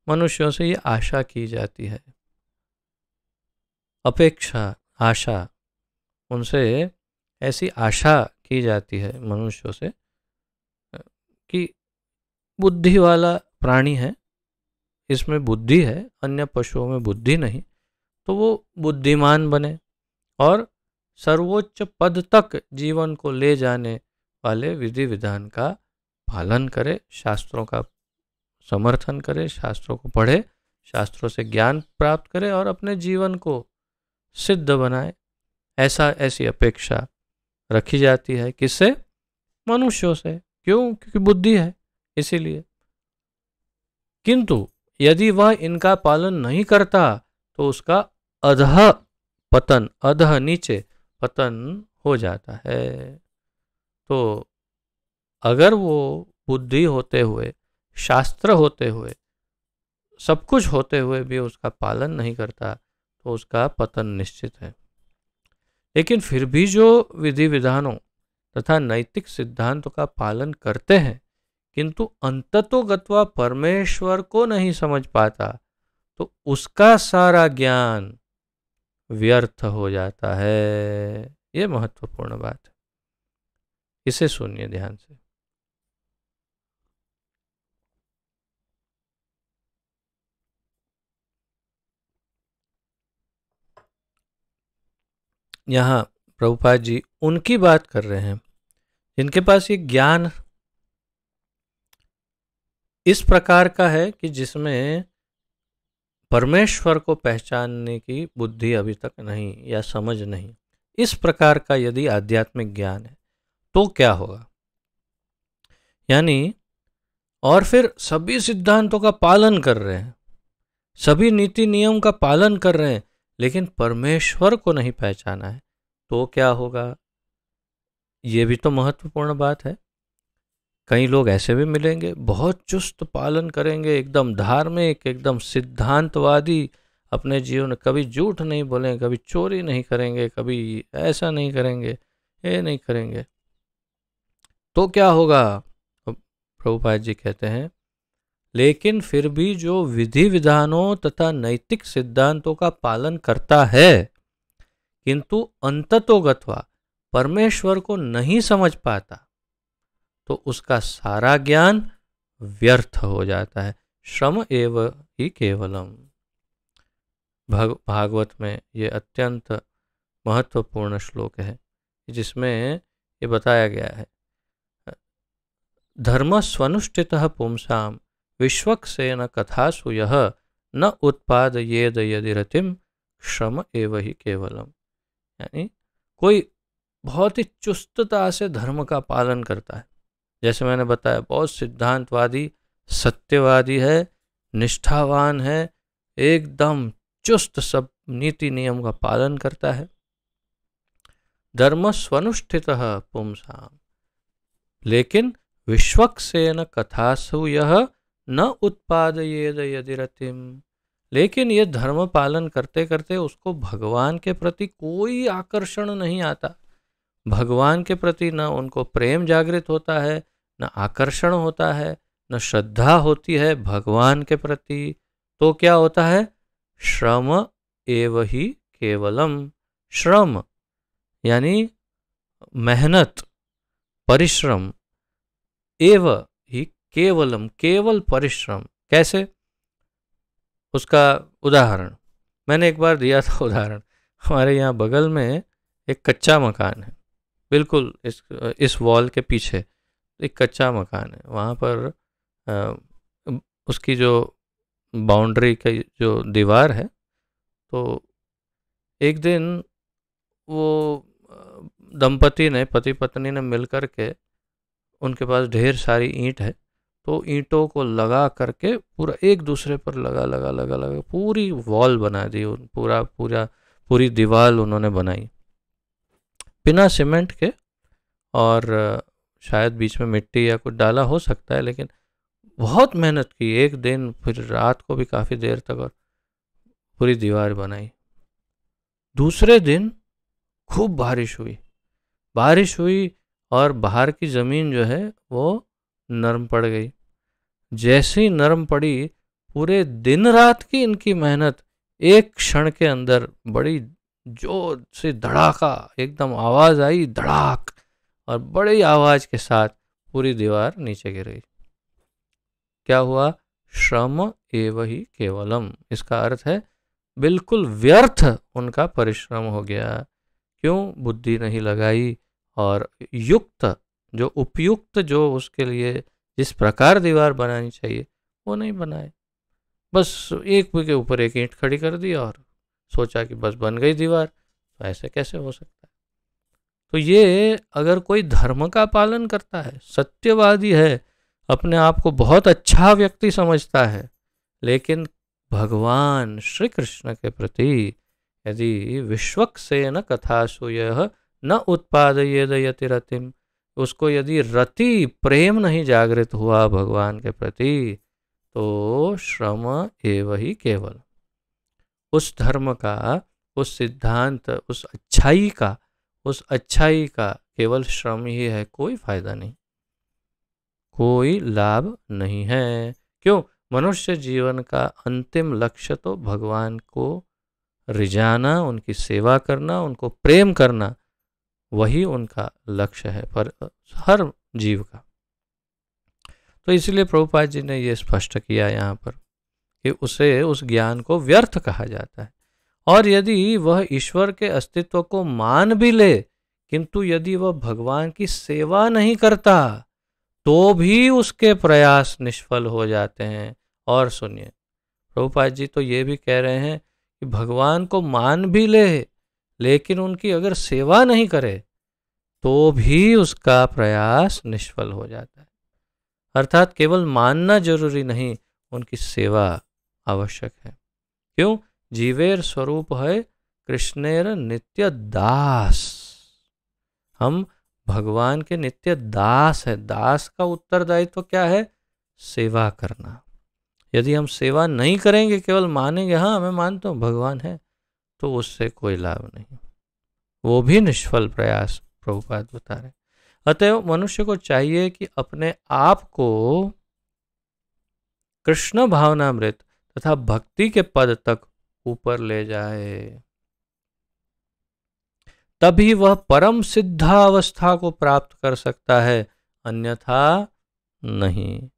मनुष्यों से ये आशा की जाती है, अपेक्षा, आशा, उनसे ऐसी आशा की जाती है मनुष्यों से कि बुद्धि वाला प्राणी है, इसमें बुद्धि है, अन्य पशुओं में बुद्धि नहीं, तो वो बुद्धिमान बने और सर्वोच्च पद तक जीवन को ले जाने वाले विधि विधान का पालन करे, शास्त्रों का समर्थन करे, शास्त्रों को पढ़े, शास्त्रों से ज्ञान प्राप्त करे और अपने जीवन को सिद्ध बनाए। ऐसी अपेक्षा रखी जाती है किससे? मनुष्यों से। क्यों? क्योंकि बुद्धि है इसीलिए। किंतु यदि वह इनका पालन नहीं करता तो उसका अधः पतन, अधः नीचे पतन हो जाता है। तो अगर वो बुद्धि होते हुए, शास्त्र होते हुए, सब कुछ होते हुए भी उसका पालन नहीं करता तो उसका पतन निश्चित है। लेकिन फिर भी जो विधि विधानों तथा नैतिक सिद्धांतों का पालन करते हैं किंतु अंततो गत्वा परमेश्वर को नहीं समझ पाता, तो उसका सारा ज्ञान व्यर्थ हो जाता है। ये महत्वपूर्ण बात है, इसे सुनिए ध्यान से। यहाँ प्रभुपाद जी उनकी बात कर रहे हैं जिनके पास ये ज्ञान इस प्रकार का है कि जिसमें परमेश्वर को पहचानने की बुद्धि अभी तक नहीं या समझ नहीं। इस प्रकार का यदि आध्यात्मिक ज्ञान है तो क्या होगा, यानी और फिर सभी सिद्धांतों का पालन कर रहे हैं, सभी नीति नियम का पालन कर रहे हैं, लेकिन परमेश्वर को नहीं पहचाना है, तो क्या होगा। ये भी तो महत्वपूर्ण बात है। कई लोग ऐसे भी मिलेंगे, बहुत चुस्त पालन करेंगे, एकदम धार्मिक, एकदम सिद्धांतवादी, अपने जीवन में कभी झूठ नहीं बोलेंगे, कभी चोरी नहीं करेंगे, कभी ऐसा नहीं करेंगे, ये नहीं करेंगे, तो क्या होगा। प्रभुपाद जी कहते हैं, लेकिन फिर भी जो विधि विधानों तथा नैतिक सिद्धांतों का पालन करता है किंतु अंततोगत्वा परमेश्वर को नहीं समझ पाता, तो उसका सारा ज्ञान व्यर्थ हो जाता है। श्रम एव ही केवलम। भागवत में ये अत्यंत महत्वपूर्ण श्लोक है जिसमें ये बताया गया है, धर्म स्वनुष्ठितः पुंसाम विश्वक्सेन कथासु यः न उत्पादयेद यदि रतिम श्रम एव ही केवलम। यानी कोई बहुत ही चुस्तता से धर्म का पालन करता है, जैसे मैंने बताया बहुत सिद्धांतवादी, सत्यवादी है, निष्ठावान है, एकदम चुस्त सब नीति नियम का पालन करता है। धर्म स्वनुष्ठितः पुंसाम, लेकिन विश्वक्सेन कथासु यह न उत्पादयेद यदि रतिम, लेकिन ये धर्म पालन करते करते उसको भगवान के प्रति कोई आकर्षण नहीं आता, भगवान के प्रति न उनको प्रेम जागृत होता है, न आकर्षण होता है, न श्रद्धा होती है भगवान के प्रति, तो क्या होता है, श्रम एव ही केवलम। श्रम यानी मेहनत, परिश्रम, एव ही केवलम, केवल परिश्रम। कैसे, उसका उदाहरण मैंने एक बार दिया था उदाहरण। हमारे यहाँ बगल में एक कच्चा मकान है, बिल्कुल इस वॉल के पीछे एक कच्चा मकान है। वहाँ पर उसकी जो बाउंड्री का जो दीवार है, तो एक दिन वो दंपति ने, पति पत्नी ने मिलकर के, उनके पास ढेर सारी ईंट है, तो ईंटों को लगा करके पूरा एक दूसरे पर लगा लगा लगा लगा पूरी वॉल बना दी, पूरी दीवार उन्होंने बनाई बिना सीमेंट के, और शायद बीच में मिट्टी या कुछ डाला हो सकता है, लेकिन बहुत मेहनत की, एक दिन फिर रात को भी काफ़ी देर तक, और पूरी दीवार बनाई। दूसरे दिन खूब बारिश हुई और बाहर की ज़मीन जो है वो नरम पड़ गई। जैसे ही नरम पड़ी, पूरे दिन रात की इनकी मेहनत एक क्षण के अंदर बड़ी जोर से धड़ाका, एकदम आवाज़ आई धड़ाक, और बड़ी आवाज़ के साथ पूरी दीवार नीचे गिर गई। क्या हुआ, श्रम एव ही केवलम। इसका अर्थ है बिल्कुल व्यर्थ उनका परिश्रम हो गया। क्यों, बुद्धि नहीं लगाई, और युक्त जो उपयुक्त, जो उसके लिए जिस प्रकार दीवार बनानी चाहिए वो नहीं बनाए। बस एक के ऊपर एक ईंट खड़ी कर दी और सोचा कि बस बन गई दीवार। तो ऐसे कैसे हो सकता है। तो ये अगर कोई धर्म का पालन करता है, सत्यवादी है, अपने आप को बहुत अच्छा व्यक्ति समझता है, लेकिन भगवान श्री कृष्ण के प्रति यदि विश्वक्सेन कथासु यह न उत्पादयेद यति रतिम, उसको यदि रति प्रेम नहीं जागृत हुआ भगवान के प्रति, तो श्रम एव ही केवल, उस धर्म का, उस सिद्धांत, उस अच्छाई का उस अच्छाई का केवल श्रम ही है, कोई फायदा नहीं, कोई लाभ नहीं है। क्यों? मनुष्य जीवन का अंतिम लक्ष्य तो भगवान को रिझाना, उनकी सेवा करना, उनको प्रेम करना, वही उनका लक्ष्य है पर हर जीव का। तो इसलिए प्रभुपाद जी ने ये स्पष्ट किया यहाँ पर कि उसे, उस ज्ञान को व्यर्थ कहा जाता है। और यदि वह ईश्वर के अस्तित्व को मान भी ले, किंतु यदि वह भगवान की सेवा नहीं करता तो भी उसके प्रयास निष्फल हो जाते हैं। और सुनिए, प्रभुपाद जी तो ये भी कह रहे हैं कि भगवान को मान भी ले, लेकिन उनकी अगर सेवा नहीं करे तो भी उसका प्रयास निष्फल हो जाता है। अर्थात केवल मानना जरूरी नहीं, उनकी सेवा आवश्यक है। क्यों? जीवेर स्वरूप है कृष्णेर नित्य दास। हम भगवान के नित्य दास है। दास का उत्तरदायित्व क्या है? सेवा करना। यदि हम सेवा नहीं करेंगे, केवल मानेंगे हाँ मैं मानता हूँ भगवान है, तो उससे कोई लाभ नहीं, वो भी निष्फल प्रयास प्रभुपाद बता रहे। अतएव मनुष्य को चाहिए कि अपने आप को कृष्ण भावनामृत तथा भक्ति के पद तक ऊपर ले जाए, तभी वह परम सिद्धावस्था को प्राप्त कर सकता है, अन्यथा नहीं।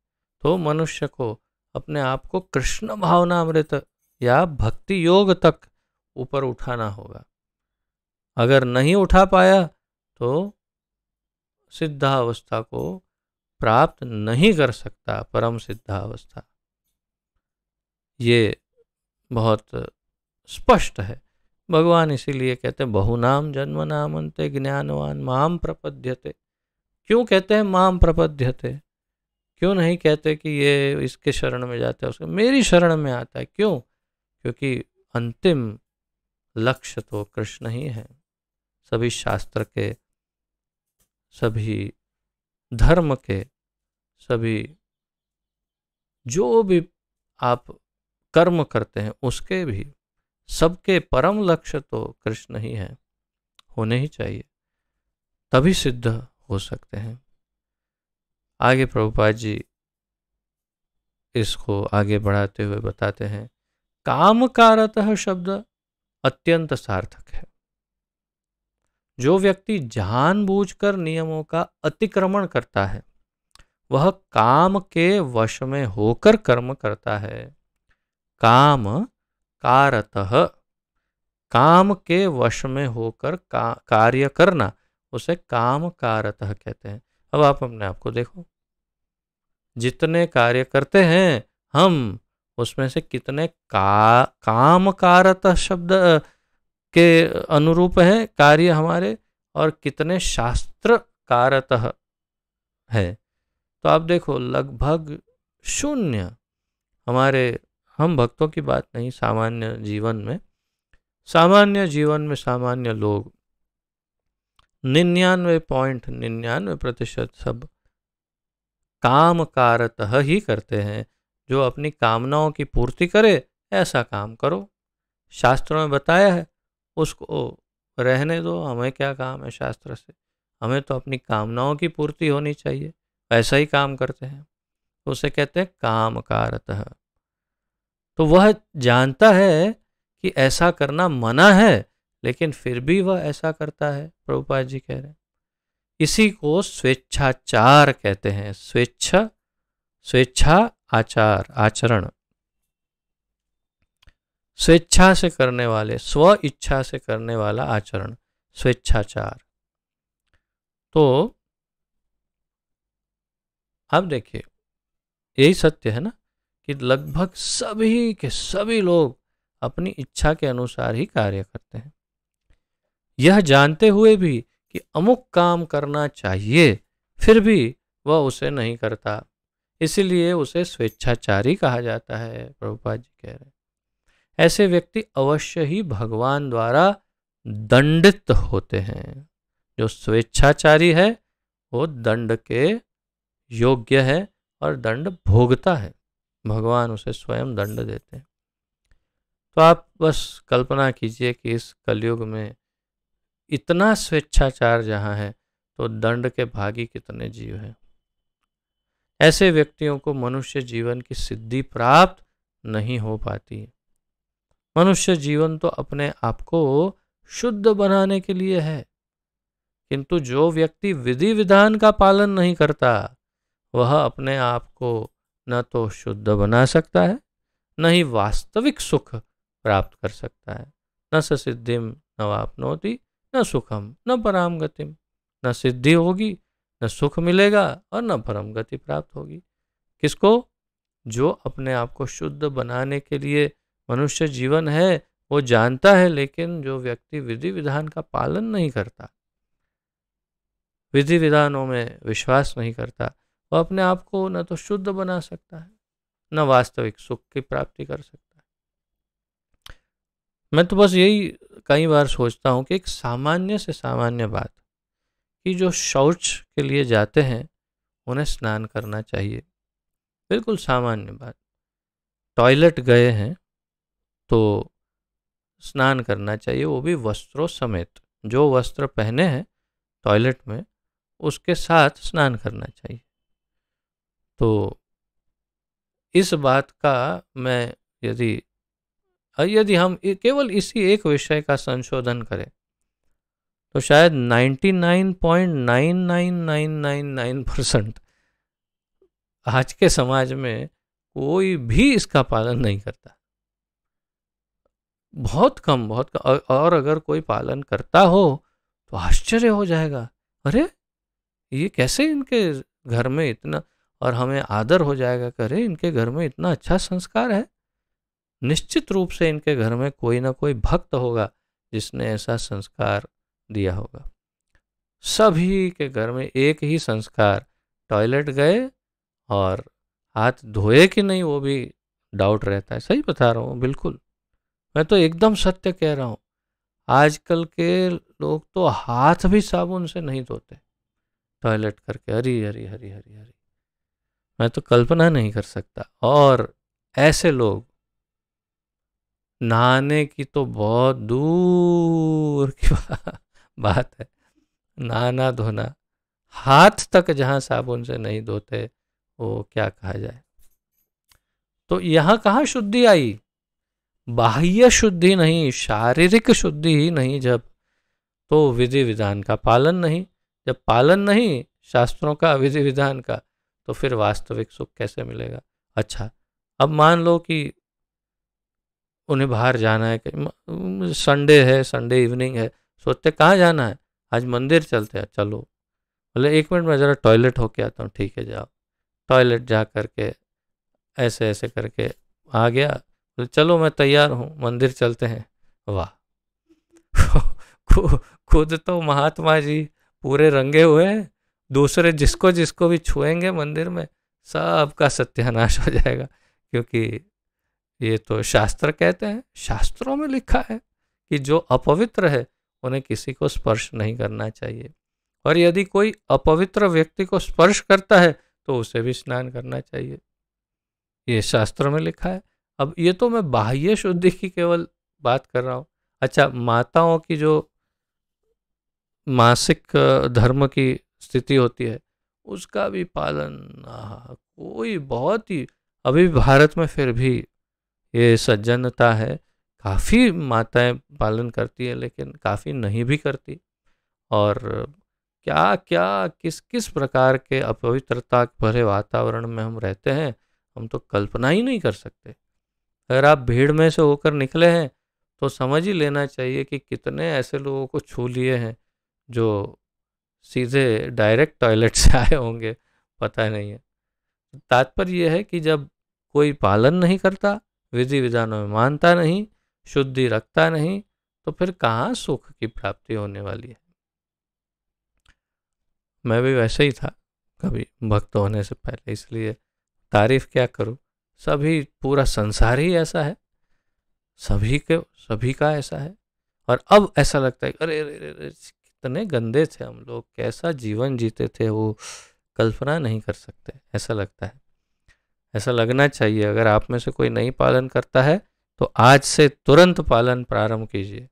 तो मनुष्य को अपने आप को कृष्ण भावनामृत या भक्ति योग तक ऊपर उठाना होगा। अगर नहीं उठा पाया तो सिद्धावस्था को प्राप्त नहीं कर सकता, परम सिद्धावस्था। ये बहुत स्पष्ट है। भगवान इसीलिए कहते हैं बहुनाम जन्म नामन्ते ज्ञानवान माम प्रपद्यते। क्यों कहते हैं माम प्रपद्यते? क्यों नहीं कहते कि ये इसके शरण में जाता है, उसके मेरी शरण में आता है? क्यों? क्योंकि अंतिम लक्ष्य तो कृष्ण ही है। सभी शास्त्र के, सभी धर्म के, सभी जो भी आप कर्म करते हैं उसके भी सबके परम लक्ष्य तो कृष्ण ही है, होने ही चाहिए, तभी सिद्ध हो सकते हैं। आगे प्रभुपाद जी इसको आगे बढ़ाते हुए बताते हैं, कामकारतः शब्द अत्यंत सार्थक है। जो व्यक्ति जानबूझकर नियमों का अतिक्रमण करता है वह काम के वश में होकर कर्म करता है। काम कारतः, काम के वश में होकर कार्य करना, उसे काम कारतः कहते हैं। अब आप अपने आप को देखो, जितने कार्य करते हैं हम, उसमें से कितने काम कारतः शब्द के अनुरूप हैं कार्य हमारे, और कितने शास्त्र कारतः है। तो आप देखो लगभग शून्य। हमारे, हम भक्तों की बात नहीं, सामान्य जीवन में सामान्य लोग 99.99% सब काम कारतः ही करते हैं। जो अपनी कामनाओं की पूर्ति करे ऐसा काम करो। शास्त्रों में बताया है, उसको रहने दो, हमें क्या काम है शास्त्र से, हमें तो अपनी कामनाओं की पूर्ति होनी चाहिए, ऐसा ही काम करते हैं। उसे कहते हैं काम कारतः। तो वह जानता है कि ऐसा करना मना है, लेकिन फिर भी वह ऐसा करता है, प्रभुपाद जी कह रहे हैं। इसी को स्वेच्छाचार कहते हैं। स्वेच्छा आचार, आचरण, स्वेच्छा से करने वाले, स्व इच्छा से करने वाला आचरण, स्वेच्छाचार। तो आप देखिए, यही सत्य है ना कि लगभग सभी के सभी लोग अपनी इच्छा के अनुसार ही कार्य करते हैं, यह जानते हुए भी कि अमुक काम करना चाहिए, फिर भी वह उसे नहीं करता। इसीलिए उसे स्वेच्छाचारी कहा जाता है, प्रभुपाद जी कह रहे हैं। ऐसे व्यक्ति अवश्य ही भगवान द्वारा दंडित होते हैं। जो स्वेच्छाचारी है वो दंड के योग्य है और दंड भोगता है, भगवान उसे स्वयं दंड देते हैं। तो आप बस कल्पना कीजिए कि इस कलयुग में इतना स्वेच्छाचार जहाँ है तो दंड के भागी कितने जीव हैं। ऐसे व्यक्तियों को मनुष्य जीवन की सिद्धि प्राप्त नहीं हो पाती। मनुष्य जीवन तो अपने आप को शुद्ध बनाने के लिए है, किंतु जो व्यक्ति विधि विधान का पालन नहीं करता वह अपने आप को न तो शुद्ध बना सकता है, न ही वास्तविक सुख प्राप्त कर सकता है। न स सिद्धिम न वाप्नोति न सुखम न पराम गतिम। न सिद्धि होगी, न सुख मिलेगा और न परम गति प्राप्त होगी। किसको? जो अपने आप को शुद्ध बनाने के लिए मनुष्य जीवन है वो जानता है, लेकिन जो व्यक्ति विधि विधान का पालन नहीं करता, विधि विधानों में विश्वास नहीं करता, वह अपने आप को न तो शुद्ध बना सकता है, न वास्तविक सुख की प्राप्ति कर सकता है। मैं तो बस यही कई बार सोचता हूँ कि एक सामान्य से सामान्य बात कि जो शौच के लिए जाते हैं उन्हें स्नान करना चाहिए, बिल्कुल सामान्य बात। टॉयलेट गए हैं तो स्नान करना चाहिए, वो भी वस्त्रों समेत। जो वस्त्र पहने हैं टॉयलेट में उसके साथ स्नान करना चाहिए। तो इस बात का मैं यदि हम केवल इसी एक विषय का संशोधन करें तो शायद 99.99999% आज के समाज में कोई भी इसका पालन नहीं करता। बहुत कम और अगर कोई पालन करता हो तो आश्चर्य हो जाएगा, अरे ये कैसे इनके घर में इतना, और हमें आदर हो जाएगा कि अरे इनके घर में इतना अच्छा संस्कार है। निश्चित रूप से इनके घर में कोई ना कोई भक्त होगा जिसने ऐसा संस्कार दिया होगा। सभी के घर में एक ही संस्कार, टॉयलेट गए और हाथ धोए कि नहीं वो भी डाउट रहता है। सही बता रहा हूँ, बिल्कुल मैं तो एकदम सत्य कह रहा हूँ। आजकल के लोग तो हाथ भी साबुन से नहीं धोते टॉयलेट करके। हरी हरी हरी हरी हरी, मैं तो कल्पना नहीं कर सकता। और ऐसे लोग नहाने की तो बहुत दूर की बात है, नहाना धोना, हाथ तक जहाँ साबुन से नहीं धोते वो क्या कहा जाए। तो यहाँ कहाँ शुद्धि आई? बाह्य शुद्धि नहीं, शारीरिक शुद्धि ही नहीं जब, तो विधि विधान का पालन नहीं। जब पालन नहीं शास्त्रों का, विधि विधान का, तो फिर वास्तविक सुख कैसे मिलेगा? अच्छा, अब मान लो कि उन्हें बाहर जाना है, संडे है, संडे इवनिंग है, सोचते कहाँ जाना है, आज मंदिर चलते हैं, चलो। बोले 1 मिनट में ज़रा टॉयलेट होके आता हूँ, ठीक है जाओ। टॉयलेट जा करके ऐसे ऐसे करके आ गया, बोले चलो मैं तैयार हूँ, मंदिर चलते हैं। वाह खुद तो महात्मा जी पूरे रंगे हुए हैं, दूसरे जिसको जिसको भी छुएंगे मंदिर में सबका सत्यानाश हो जाएगा, क्योंकि ये तो शास्त्र कहते हैं, शास्त्रों में लिखा है कि जो अपवित्र है उन्हें किसी को स्पर्श नहीं करना चाहिए, और यदि कोई अपवित्र व्यक्ति को स्पर्श करता है तो उसे भी स्नान करना चाहिए, ये शास्त्र में लिखा है। अब ये तो मैं बाह्य शुद्धि की केवल बात कर रहा हूँ। अच्छा, माताओं की जो मासिक धर्म की स्थिति होती है उसका भी पालन कोई बहुत ही, अभी भारत में फिर भी ये सज्जनता है, काफ़ी माताएं पालन करती है लेकिन काफ़ी नहीं भी करती। और क्या क्या किस किस प्रकार के अपवित्रता भरे वातावरण में हम रहते हैं, हम तो कल्पना ही नहीं कर सकते। अगर आप भीड़ में से होकर निकले हैं तो समझ ही लेना चाहिए कि कितने ऐसे लोगों को छू लिए हैं जो सीधे डायरेक्ट टॉयलेट से आए होंगे, पता नहीं है। तात्पर्य यह है कि जब कोई पालन नहीं करता, विधि विधानों में मानता नहीं, शुद्धि रखता नहीं, तो फिर कहाँ सुख की प्राप्ति होने वाली है। मैं भी वैसे ही था कभी भक्त होने से पहले, इसलिए तारीफ क्या करूं। सभी, पूरा संसार ही ऐसा है, सभी का ऐसा है। और अब ऐसा लगता है अरे अरे अरे कितने गंदे थे हम लोग, कैसा जीवन जीते थे, वो कल्पना नहीं कर सकते, ऐसा लगता है। ऐसा लगना चाहिए। अगर आप में से कोई नहीं पालन करता है तो आज से तुरंत पालन प्रारंभ कीजिए।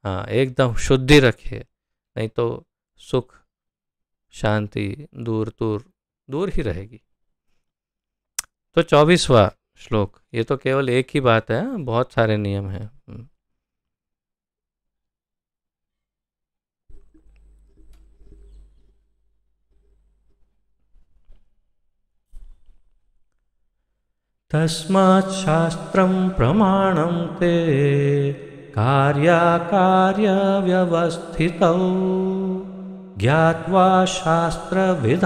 हाँ, एकदम शुद्धि रखिए, नहीं तो सुख शांति दूर दूर दूर ही रहेगी। तो 24वां श्लोक, ये तो केवल एक ही बात है, बहुत सारे नियम हैं। तस्मात् शास्त्रं प्रमाणं ते कार्याकार्यव्यवस्थितौ ज्ञात्वा शास्त्रविधानोक्तं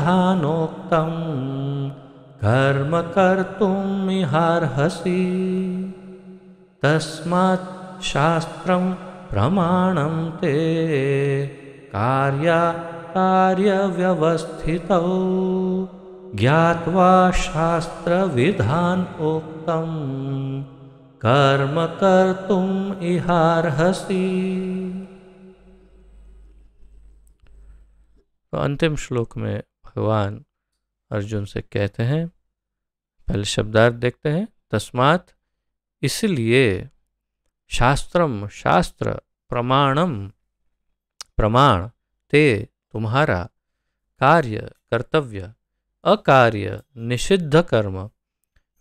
कर्म कर्तुमिहार्हसि। तस्मात् शास्त्रं प्रमाणं ते कार्याकार्यव्यवस्थितौ ज्ञात्वा शास्त्रविधानोक्तं कर्म कर्तुम इहार्हसि। तो अंतिम श्लोक में भगवान अर्जुन से कहते हैं, पहले शब्दार्थ देखते हैं। तस्मात् इसलिए, शास्त्रम शास्त्र, प्रमाणम प्रमाण, ते तुम्हारा, कार्य कर्तव्य, अकार्य निषिद्ध कर्म,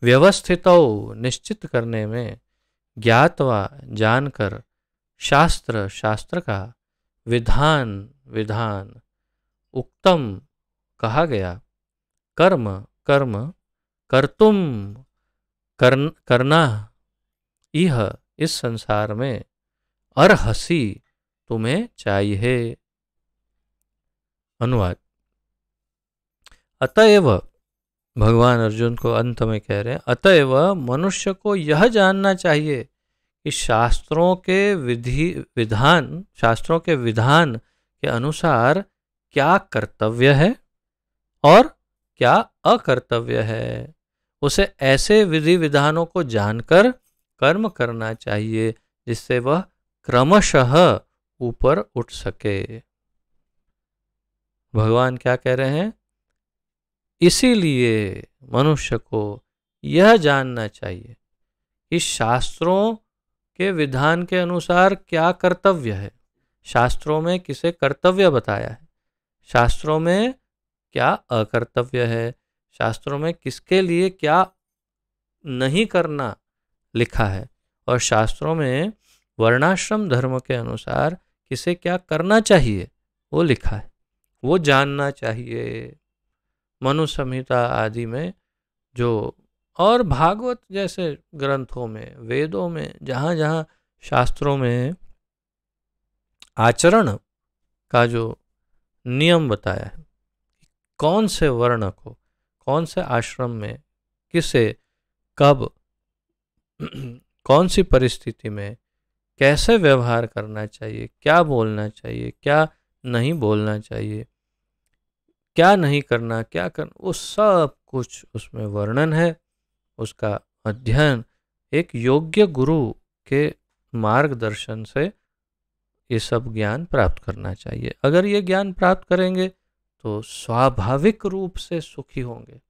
व्यवस्थितो निश्चित करने में, ज्ञातवा जानकर, शास्त्र शास्त्र का, विधान विधान, उक्तम कहा गया, कर्म कर्म, कर्तुम करना, इह इस संसार में, अर्हसि तुम्हें चाहिए। अनुवाद। अतएव, भगवान अर्जुन को अंत में कह रहे हैं, अतएव मनुष्य को यह जानना चाहिए कि शास्त्रों के विधान के अनुसार क्या कर्तव्य है और क्या अकर्तव्य है। उसे ऐसे विधि विधानों को जानकर कर्म करना चाहिए जिससे वह क्रमशः ऊपर उठ सके। भगवान क्या कह रहे हैं, इसीलिए मनुष्य को यह जानना चाहिए कि शास्त्रों के विधान के अनुसार क्या कर्तव्य है, शास्त्रों में किसे कर्तव्य बताया है, शास्त्रों में क्या अकर्तव्य है, शास्त्रों में किसके लिए क्या नहीं करना लिखा है, और शास्त्रों में वर्णाश्रम धर्म के अनुसार किसे क्या करना चाहिए वो लिखा है, वो जानना चाहिए। मनु संहिता आदि में जो, और भागवत जैसे ग्रंथों में, वेदों में, जहाँ जहाँ शास्त्रों में आचरण का जो नियम बताया है, कौन से वर्ण को कौन से आश्रम में किसे कब कौन सी परिस्थिति में कैसे व्यवहार करना चाहिए, क्या बोलना चाहिए, क्या नहीं बोलना चाहिए, क्या नहीं करना, क्या करना, वो सब कुछ उसमें वर्णन है। उसका अध्ययन एक योग्य गुरु के मार्गदर्शन से ये सब ज्ञान प्राप्त करना चाहिए। अगर ये ज्ञान प्राप्त करेंगे तो स्वाभाविक रूप से सुखी होंगे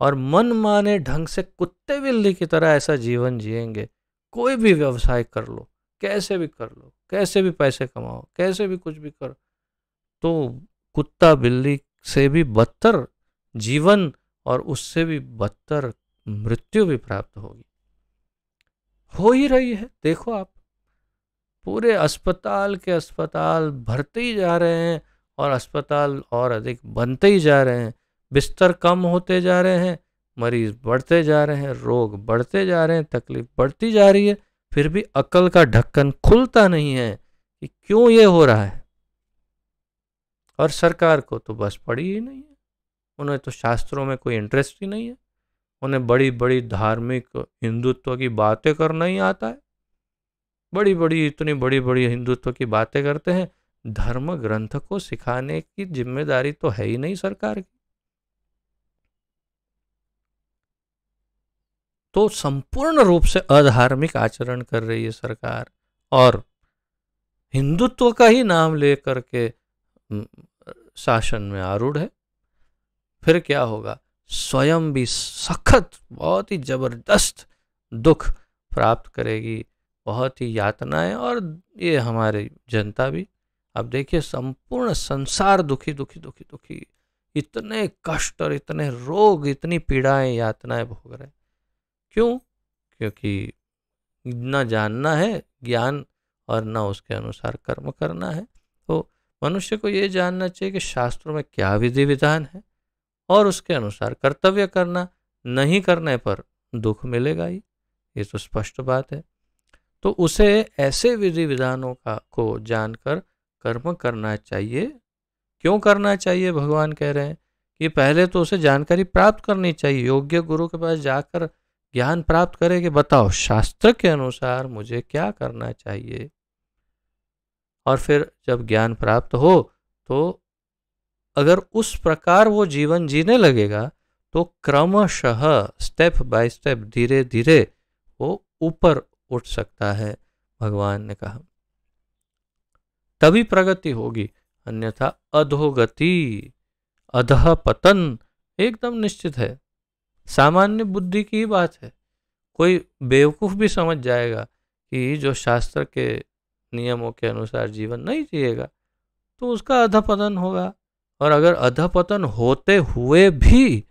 और मन माने ढंग से कुत्ते बिल्ली की तरह ऐसा जीवन जिएंगे। कोई भी व्यवसाय कर लो, कैसे भी कर लो, कैसे भी पैसे कमाओ, कैसे भी कुछ भी करो, तो कुत्ता बिल्ली से भी बदतर जीवन और उससे भी बदतर मृत्यु भी प्राप्त होगी, हो ही रही है। देखो आप, पूरे अस्पताल के अस्पताल भरते ही जा रहे हैं और अस्पताल और अधिक बनते ही जा रहे हैं, बिस्तर कम होते जा रहे हैं, मरीज बढ़ते जा रहे हैं, रोग बढ़ते जा रहे हैं, तकलीफ बढ़ती जा रही है, फिर भी अकल का ढक्कन खुलता नहीं है कि क्यों ये हो रहा है। और सरकार को तो बस पड़ी ही नहीं है, उन्हें तो शास्त्रों में कोई इंटरेस्ट ही नहीं है, उन्हें बड़ी बड़ी धार्मिक हिंदुत्व की बातें करना ही आता है, बड़ी बड़ी इतनी बड़ी बड़ी हिंदुत्व की बातें करते हैं, धर्म ग्रंथ को सिखाने की जिम्मेदारी तो है ही नहीं सरकार की। तो संपूर्ण रूप से अधार्मिक आचरण कर रही है सरकार और हिंदुत्व का ही नाम लेकर के शासन में आरूढ़ है। फिर क्या होगा, स्वयं भी सखत बहुत ही जबरदस्त दुख प्राप्त करेगी, बहुत ही यातनाएं, और ये हमारी जनता भी अब देखिए संपूर्ण संसार दुखी दुखी दुखी दुखी, इतने कष्ट और इतने रोग, इतनी पीड़ाएं यातनाएं भोग रहे। क्यों? क्योंकि न जानना है ज्ञान और न उसके अनुसार कर्म करना है। तो मनुष्य को ये जानना चाहिए कि शास्त्रों में क्या विधि विधान है और उसके अनुसार कर्तव्य करना, नहीं करने पर दुख मिलेगा ही, ये तो स्पष्ट बात है। तो उसे ऐसे विधि विधानों को जानकर कर्म करना चाहिए। क्यों करना चाहिए? भगवान कह रहे हैं कि पहले तो उसे जानकारी प्राप्त करनी चाहिए, योग्य गुरु के पास जाकर ज्ञान प्राप्त करे कि बताओ शास्त्र के अनुसार मुझे क्या करना चाहिए। और फिर जब ज्ञान प्राप्त हो तो अगर उस प्रकार वो जीवन जीने लगेगा तो क्रमशः स्टेप बाय स्टेप धीरे धीरे वो ऊपर उठ सकता है, भगवान ने कहा, तभी प्रगति होगी, अन्यथा अधोगति, अधः पतन एकदम निश्चित है। सामान्य बुद्धि की ही बात है। कोई बेवकूफ भी समझ जाएगा कि जो शास्त्र के नियमों के अनुसार जीवन नहीं जिएगा तो उसका अधपतन होगा। और अगर अधपतन होते हुए भी,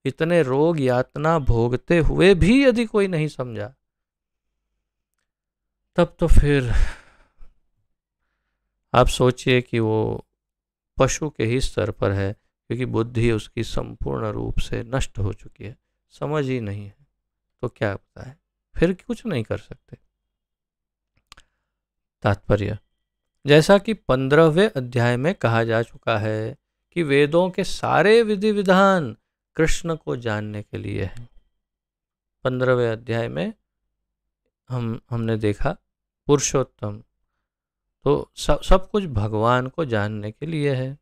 इतने रोग यातना भोगते हुए भी यदि कोई नहीं समझा, तब तो फिर आप सोचिए कि वो पशु के ही स्तर पर है, क्योंकि बुद्धि उसकी संपूर्ण रूप से नष्ट हो चुकी है, समझ ही नहीं है। तो क्या पता है, फिर कुछ नहीं कर सकते। तात्पर्य, जैसा कि 15वें अध्याय में कहा जा चुका है कि वेदों के सारे विधि विधान कृष्ण को जानने के लिए हैं। 15वें अध्याय में हमने देखा पुरुषोत्तम, तो सब कुछ भगवान को जानने के लिए है।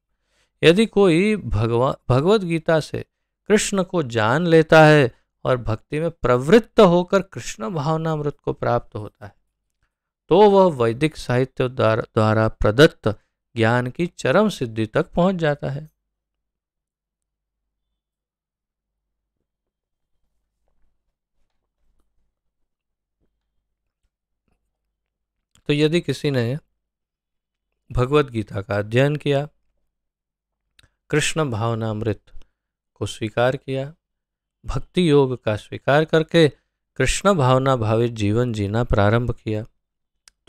यदि कोई भगवत गीता से कृष्ण को जान लेता है और भक्ति में प्रवृत्त होकर कृष्ण भावनामृत को प्राप्त होता है, तो वह वैदिक साहित्य द्वारा प्रदत्त ज्ञान की चरम सिद्धि तक पहुंच जाता है। तो यदि किसी ने भगवत गीता का अध्ययन किया, कृष्ण भावनामृत को स्वीकार किया, भक्ति योग का स्वीकार करके कृष्ण भावना भावित जीवन जीना प्रारंभ किया,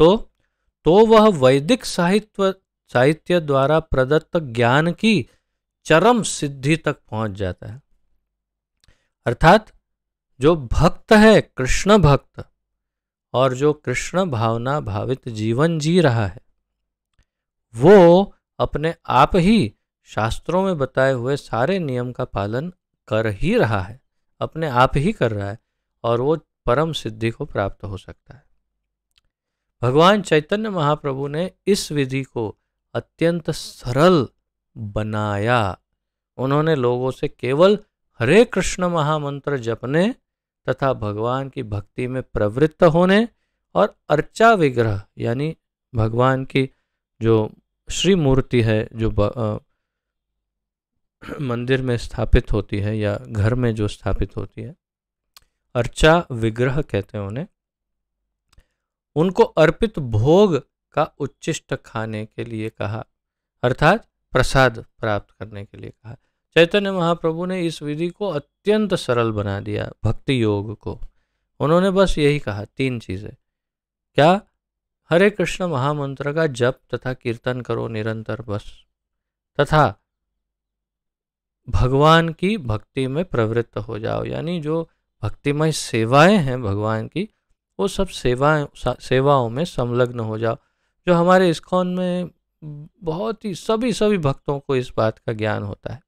तो वह वैदिक साहित्य द्वारा प्रदत्त ज्ञान की चरम सिद्धि तक पहुंच जाता है। अर्थात जो भक्त है, कृष्ण भक्त, और जो कृष्ण भावना भावित जीवन जी रहा है, वो अपने आप ही शास्त्रों में बताए हुए सारे नियम का पालन कर ही रहा है, अपने आप ही कर रहा है, और वो परम सिद्धि को प्राप्त हो सकता है। भगवान चैतन्य महाप्रभु ने इस विधि को अत्यंत सरल बनाया। उन्होंने लोगों से केवल हरे कृष्ण महामंत्र जपने तथा भगवान की भक्ति में प्रवृत्त होने और अर्चा विग्रह यानी भगवान की जो श्री मूर्ति है, जो मंदिर में स्थापित होती है या घर में जो स्थापित होती है, अर्चा विग्रह कहते हैं उन्हें, उनको अर्पित भोग का उच्चिष्ट खाने के लिए कहा, अर्थात प्रसाद प्राप्त करने के लिए कहा। चैतन्य महाप्रभु ने इस विधि को अत्यंत सरल बना दिया, भक्ति योग को। उन्होंने बस यही कहा, 3 चीजें। क्या? हरे कृष्ण महामंत्र का जप तथा कीर्तन करो निरंतर बस, तथा भगवान की भक्ति में प्रवृत्त हो जाओ, यानी जो भक्तिमय सेवाएं हैं भगवान की, वो सब सेवाओं में संलग्न हो जाओ। जो हमारे इस्कॉन में बहुत ही सभी भक्तों को इस बात का ज्ञान होता है।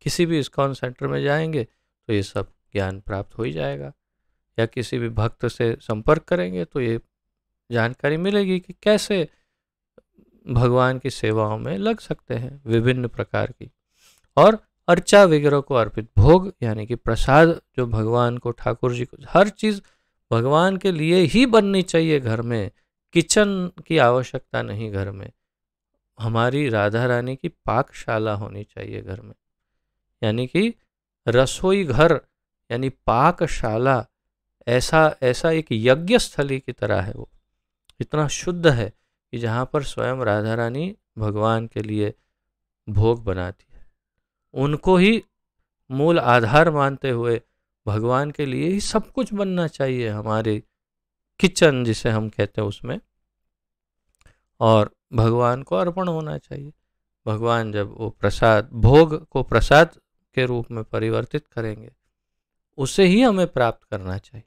किसी भी इस्कॉन सेंटर में जाएंगे तो ये सब ज्ञान प्राप्त हो ही जाएगा, या किसी भी भक्त से संपर्क करेंगे तो ये जानकारी मिलेगी कि कैसे भगवान की सेवाओं में लग सकते हैं विभिन्न प्रकार की। और अर्चा विग्रह को अर्पित भोग यानी कि प्रसाद, जो भगवान को, ठाकुर जी को, हर चीज़ भगवान के लिए ही बननी चाहिए घर में। किचन की आवश्यकता नहीं घर में, हमारी राधा रानी की पाकशाला होनी चाहिए घर में, यानी कि रसोई घर यानी पाकशाला, ऐसा एक यज्ञ स्थली की तरह है वो, इतना शुद्ध है कि जहाँ पर स्वयं राधा रानी भगवान के लिए भोग बनाती है, उनको ही मूल आधार मानते हुए भगवान के लिए ही सब कुछ बनना चाहिए, हमारे किचन जिसे हम कहते हैं उसमें, और भगवान को अर्पण होना चाहिए। भगवान जब वो प्रसाद, भोग को प्रसाद के रूप में परिवर्तित करेंगे, उसे ही हमें प्राप्त करना चाहिए।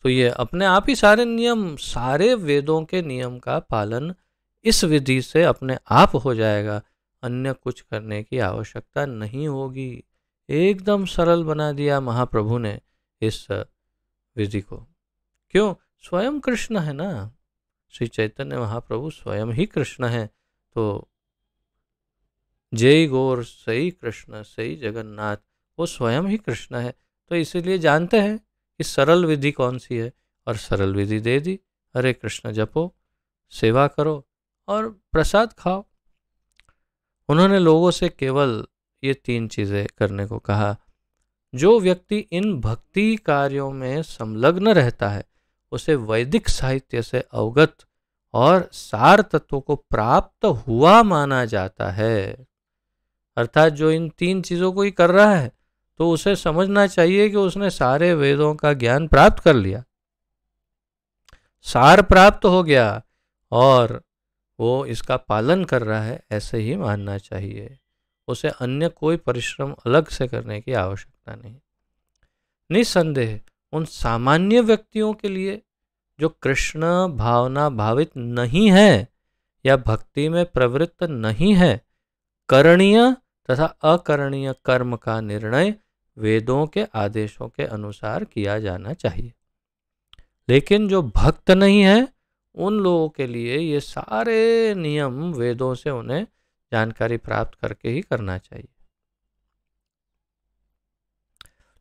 तो ये अपने आप ही सारे नियम, सारे वेदों के नियम का पालन इस विधि से अपने आप हो जाएगा, अन्य कुछ करने की आवश्यकता नहीं होगी। एकदम सरल बना दिया महाप्रभु ने इस विधि को। क्यों? स्वयं कृष्ण है ना, श्री चैतन्य महाप्रभु स्वयं ही कृष्ण है। तो जय गौर सही कृष्ण सही जगन्नाथ, वो स्वयं ही कृष्ण है। तो इसीलिए जानते हैं कि सरल विधि कौन सी है, और सरल विधि दे दी। हरे कृष्ण जपो, सेवा करो और प्रसाद खाओ। उन्होंने लोगों से केवल ये 3 चीज़ें करने को कहा। जो व्यक्ति इन भक्ति कार्यों में संलग्न रहता है, उसे वैदिक साहित्य से अवगत और सार तत्वों को प्राप्त हुआ माना जाता है। अर्थात जो इन 3 चीज़ों को ही कर रहा है, तो उसे समझना चाहिए कि उसने सारे वेदों का ज्ञान प्राप्त कर लिया, सार प्राप्त हो गया, और वो इसका पालन कर रहा है, ऐसे ही मानना चाहिए। उसे अन्य कोई परिश्रम अलग से करने की आवश्यकता नहीं। निसंदेह उन सामान्य व्यक्तियों के लिए जो कृष्ण भावना भावित नहीं है या भक्ति में प्रवृत्त नहीं है, करणीय तथा अकरणीय कर्म का निर्णय वेदों के आदेशों के अनुसार किया जाना चाहिए। लेकिन जो भक्त नहीं है, उन लोगों के लिए ये सारे नियम वेदों से उन्हें जानकारी प्राप्त करके ही करना चाहिए।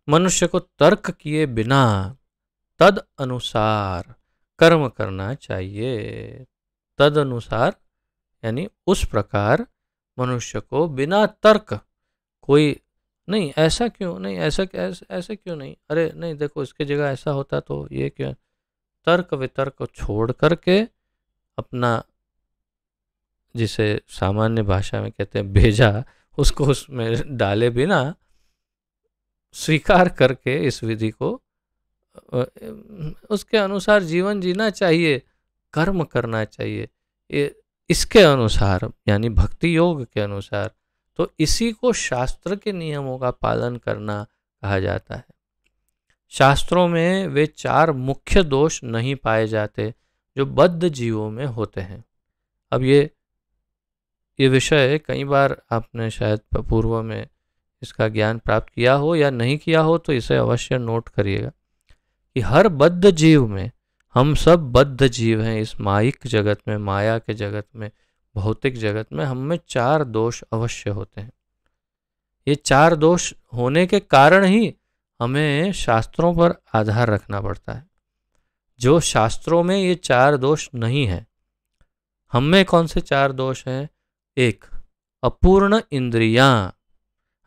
मनुष्य को तर्क किए बिना तद अनुसार कर्म करना चाहिए। तद अनुसार यानी उस प्रकार मनुष्य को बिना तर्क, कोई नहीं ऐसा क्यों नहीं, ऐसा क्यों नहीं, अरे नहीं देखो इसकी जगह ऐसा होता तो ये क्यों, तर्क वितर्क को छोड़ करके अपना, जिसे सामान्य भाषा में कहते हैं भेजा, उसको उसमें डाले बिना स्वीकार करके इस विधि को उसके अनुसार जीवन जीना चाहिए, कर्म करना चाहिए इसके अनुसार, यानी भक्ति योग के अनुसार। तो इसी को शास्त्र के नियमों का पालन करना कहा जाता है। शास्त्रों में वे 4 मुख्य दोष नहीं पाए जाते जो बद्ध जीवों में होते हैं। अब ये विषय कई बार आपने शायद पूर्व में इसका ज्ञान प्राप्त किया हो या नहीं किया हो, तो इसे अवश्य नोट करिएगा कि हर बद्ध जीव में, हम सब बद्ध जीव हैं इस माइक जगत में, माया के जगत में, भौतिक जगत में, हम में 4 दोष अवश्य होते हैं। ये 4 दोष होने के कारण ही हमें शास्त्रों पर आधार रखना पड़ता है। जो शास्त्रों में ये 4 दोष नहीं है, हम में कौन से 4 दोष हैं? 1, अपूर्ण इंद्रियां।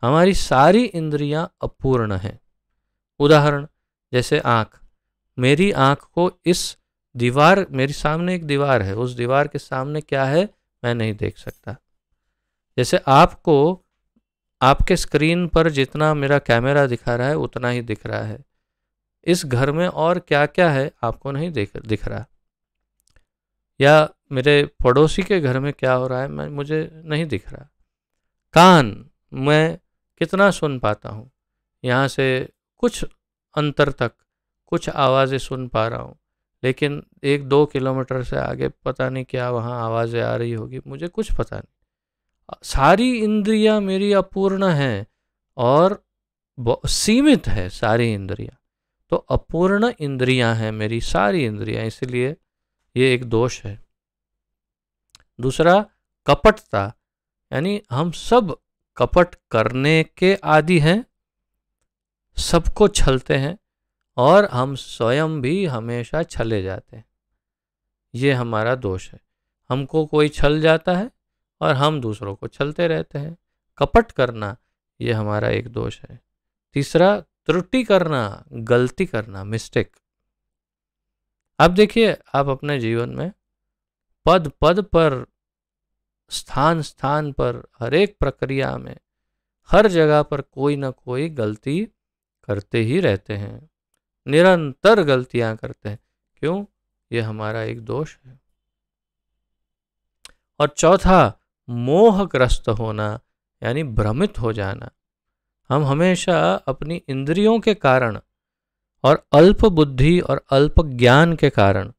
हमारी सारी इंद्रियां अपूर्ण हैं। उदाहरण जैसे आँख, मेरी आँख को इस दीवार, मेरे सामने एक दीवार है, उस दीवार के सामने क्या है मैं नहीं देख सकता। जैसे आपको आपके स्क्रीन पर जितना मेरा कैमरा दिखा रहा है उतना ही दिख रहा है, इस घर में और क्या क्या है आपको नहीं दिख रहा, या मेरे पड़ोसी के घर में क्या हो रहा है मुझे नहीं दिख रहा। कान, मैं कितना सुन पाता हूँ, यहाँ से कुछ अंतर तक कुछ आवाज़ें सुन पा रहा हूँ, लेकिन 1-2 किलोमीटर से आगे पता नहीं क्या वहाँ आवाज़ें आ रही होगी, मुझे कुछ पता नहीं। सारी इंद्रियां मेरी अपूर्ण हैं और सीमित है सारी इंद्रियां, तो अपूर्ण इंद्रियां हैं मेरी सारी इंद्रियां, इसलिए ये एक दोष है। दूसरा, कपटता, यानी हम सब कपट करने के आदी हैं, सबको छलते हैं और हम स्वयं भी हमेशा छले जाते हैं। ये हमारा दोष है। हमको कोई छल जाता है और हम दूसरों को छलते रहते हैं। कपट करना ये हमारा एक दोष है। तीसरा, त्रुटि करना, गलती करना, मिस्टेक। अब देखिए, आप अपने जीवन में पद पद पर, स्थान स्थान पर, हर एक प्रक्रिया में, हर जगह पर कोई ना कोई गलती करते ही रहते हैं, निरंतर गलतियां करते हैं। क्यों? ये हमारा एक दोष है। और चौथा, मोहग्रस्त होना, यानी भ्रमित हो जाना। हम हमेशा अपनी इंद्रियों के कारण और अल्प बुद्धि और अल्प ज्ञान के कारण,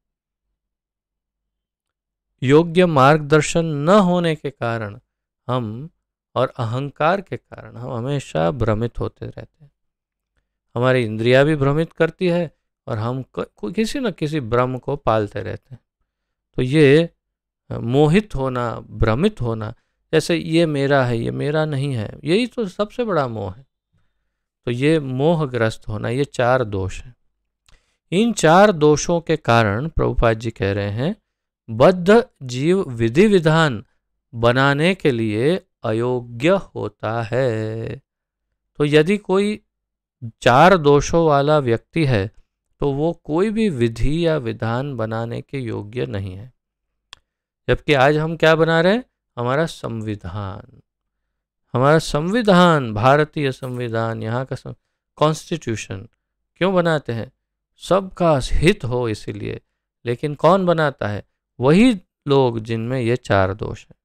योग्य मार्गदर्शन न होने के कारण हम, और अहंकार के कारण हम हमेशा भ्रमित होते रहते हैं। हमारी इंद्रियां भी भ्रमित करती है और हम किसी न किसी भ्रम को पालते रहते हैं। तो ये मोहित होना, भ्रमित होना, जैसे ये मेरा है, ये मेरा नहीं है, यही तो सबसे बड़ा मोह है। तो ये मोहग्रस्त होना, ये 4 दोष हैं। इन 4 दोषों के कारण प्रभुपाद जी कह रहे हैं, बद्ध जीव विधि विधान बनाने के लिए अयोग्य होता है। तो यदि कोई 4 दोषों वाला व्यक्ति है तो वो कोई भी विधि या विधान बनाने के योग्य नहीं है। जबकि आज हम क्या बना रहे हैं? हमारा संविधान, हमारा संविधान, भारतीय संविधान, यहाँ का कॉन्स्टिट्यूशन क्यों बनाते हैं? सबका हित हो इसीलिए। लेकिन कौन बनाता है? वही लोग जिनमें ये 4 दोष हैं।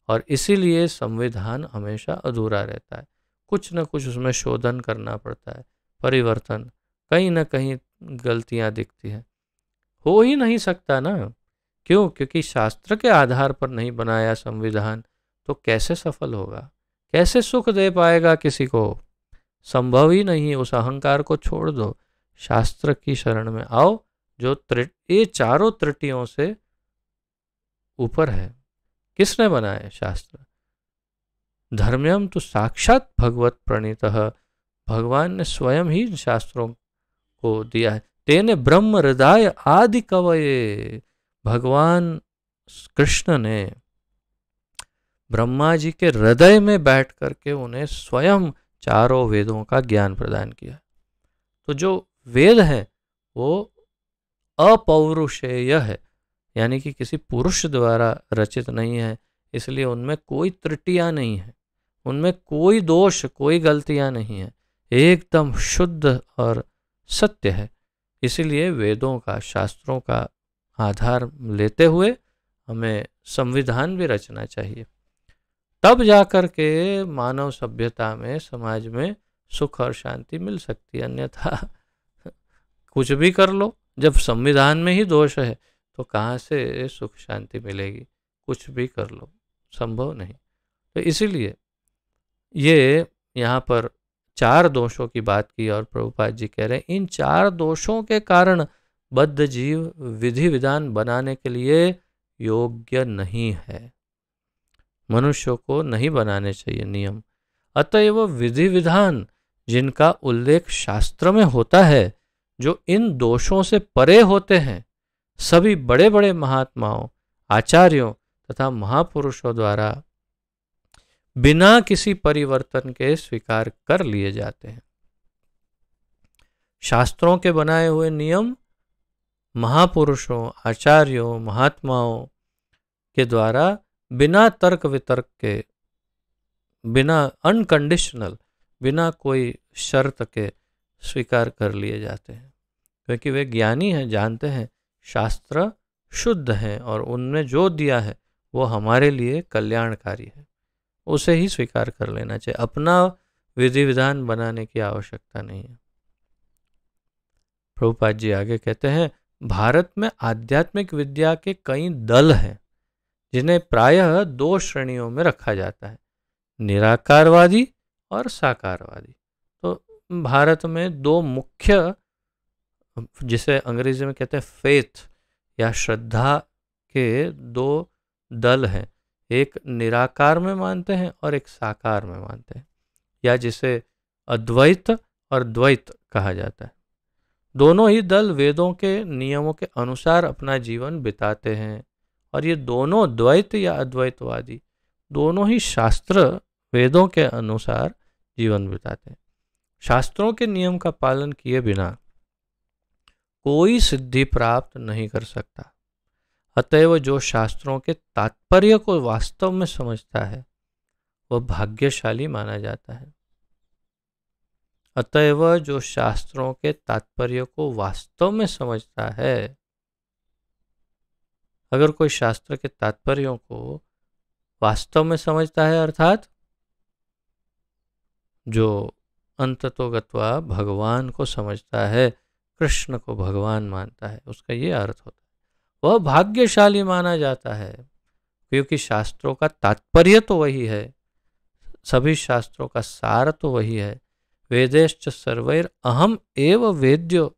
और इसीलिए संविधान हमेशा अधूरा रहता है, कुछ न कुछ उसमें शोधन करना पड़ता है, परिवर्तन, कहीं ना कहीं गलतियां दिखती हैं। हो ही नहीं सकता ना। क्यों? क्योंकि शास्त्र के आधार पर नहीं बनाया संविधान, तो कैसे सफल होगा? कैसे सुख दे पाएगा किसी को? संभव ही नहीं। उस अहंकार को छोड़ दो, शास्त्र की शरण में आओ, जो ये 4 त्रुटियों से ऊपर है। किसने बनाए शास्त्र? धर्म्यम तो साक्षात भगवत प्रणीतः, भगवान ने स्वयं ही शास्त्रों को दिया है। तेने ब्रह्म हृदय आदि कवये, भगवान कृष्ण ने ब्रह्मा जी के हृदय में बैठ करके उन्हें स्वयं 4 वेदों का ज्ञान प्रदान किया। तो जो वेद है वो अपौरुषेय है, यानी कि किसी पुरुष द्वारा रचित नहीं है, इसलिए उनमें कोई त्रुटियां नहीं है, उनमें कोई दोष, कोई गलतियां नहीं है, एकदम शुद्ध और सत्य है। इसीलिए वेदों का, शास्त्रों का आधार लेते हुए हमें संविधान भी रचना चाहिए। तब जाकर के मानव सभ्यता में, समाज में सुख और शांति मिल सकती है। अन्यथा कुछ भी कर लो, जब संविधान में ही दोष है तो कहाँ से सुख शांति मिलेगी? कुछ भी कर लो, संभव नहीं। तो इसीलिए ये यहाँ पर 4 दोषों की बात की और प्रभुपाद जी कह रहे हैं, इन 4 दोषों के कारण बद्ध जीव विधि विधान बनाने के लिए योग्य नहीं है। मनुष्यों को नहीं बनाने चाहिए नियम। अतएव विधि विधान जिनका उल्लेख शास्त्र में होता है, जो इन दोषों से परे होते हैं, सभी बड़े बड़े महात्माओं, आचार्यों तथा महापुरुषों द्वारा बिना किसी परिवर्तन के स्वीकार कर लिए जाते हैं। शास्त्रों के बनाए हुए नियम महापुरुषों, आचार्यों, महात्माओं के द्वारा बिना तर्क वितर्क के, बिना अनकंडीशनल, बिना कोई शर्त के स्वीकार कर लिए जाते हैं, क्योंकि वे ज्ञानी हैं, जानते हैं शास्त्र शुद्ध हैं और उनमें जो दिया है वो हमारे लिए कल्याणकारी है, उसे ही स्वीकार कर लेना चाहिए। अपना विधि विधान बनाने की आवश्यकता नहीं है। प्रभुपाद जी आगे कहते हैं, भारत में आध्यात्मिक विद्या के कई दल हैं, जिन्हें प्रायः 2 श्रेणियों में रखा जाता है, निराकारवादी और साकारवादी। तो भारत में 2 मुख्य, जिसे अंग्रेजी में कहते हैं फेथ या श्रद्धा, के 2 दल हैं। एक निराकार में मानते हैं और एक साकार में मानते हैं, या जिसे अद्वैत और द्वैत कहा जाता है। दोनों ही दल वेदों के नियमों के अनुसार अपना जीवन बिताते हैं, और ये दोनों, द्वैत या अद्वैतवादी, दोनों ही शास्त्र वेदों के अनुसार जीवन बिताते हैं। शास्त्रों के नियम का पालन किए बिना कोई सिद्धि प्राप्त नहीं कर सकता। अतएव जो शास्त्रों के तात्पर्य को वास्तव में समझता है वह भाग्यशाली माना जाता है। अतएव जो शास्त्रों के तात्पर्य को वास्तव में समझता है, अगर कोई शास्त्र के तात्पर्यों को वास्तव में समझता है, अर्थात जो अंततोगत्वा भगवान को समझता है, कृष्ण को भगवान मानता है, उसका ये अर्थ होता है, वह भाग्यशाली माना जाता है। क्योंकि शास्त्रों का तात्पर्य तो वही है, सभी शास्त्रों का सार तो वही है। वेदेश्च सर्वैर अहम एव वेद्यो,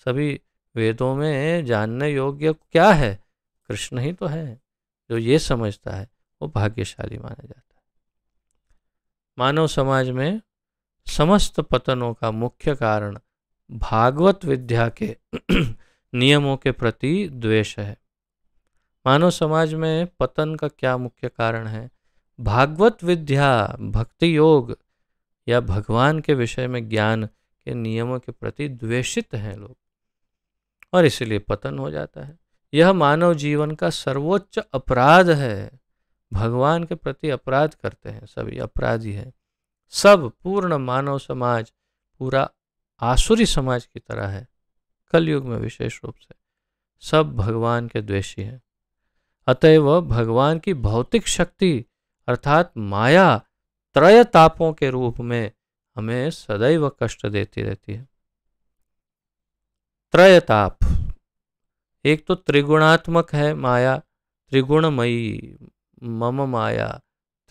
सभी वेदों में जानने योग्य क्या है? कृष्ण ही तो है। जो ये समझता है वो भाग्यशाली माना जाता है। मानव समाज में समस्त पतनों का मुख्य कारण भागवत विद्या के नियमों के प्रति द्वेष है। मानव समाज में पतन का क्या मुख्य कारण है? भागवत विद्या, भक्ति योग या भगवान के विषय में ज्ञान के नियमों के प्रति द्वेषित हैं लोग, और इसलिए पतन हो जाता है। यह मानव जीवन का सर्वोच्च अपराध है। भगवान के प्रति अपराध करते हैं, सभी अपराधी हैं। सब पूर्ण मानव समाज पूरा आसुरी समाज की तरह है, कलयुग में विशेष रूप से सब भगवान के द्वेषी हैं। अतएव भगवान की भौतिक शक्ति अर्थात माया त्रय तापों के रूप में हमें सदैव कष्ट देती रहती है। त्रय ताप, एक तो त्रिगुणात्मक है माया, त्रिगुणमयी, मम माया,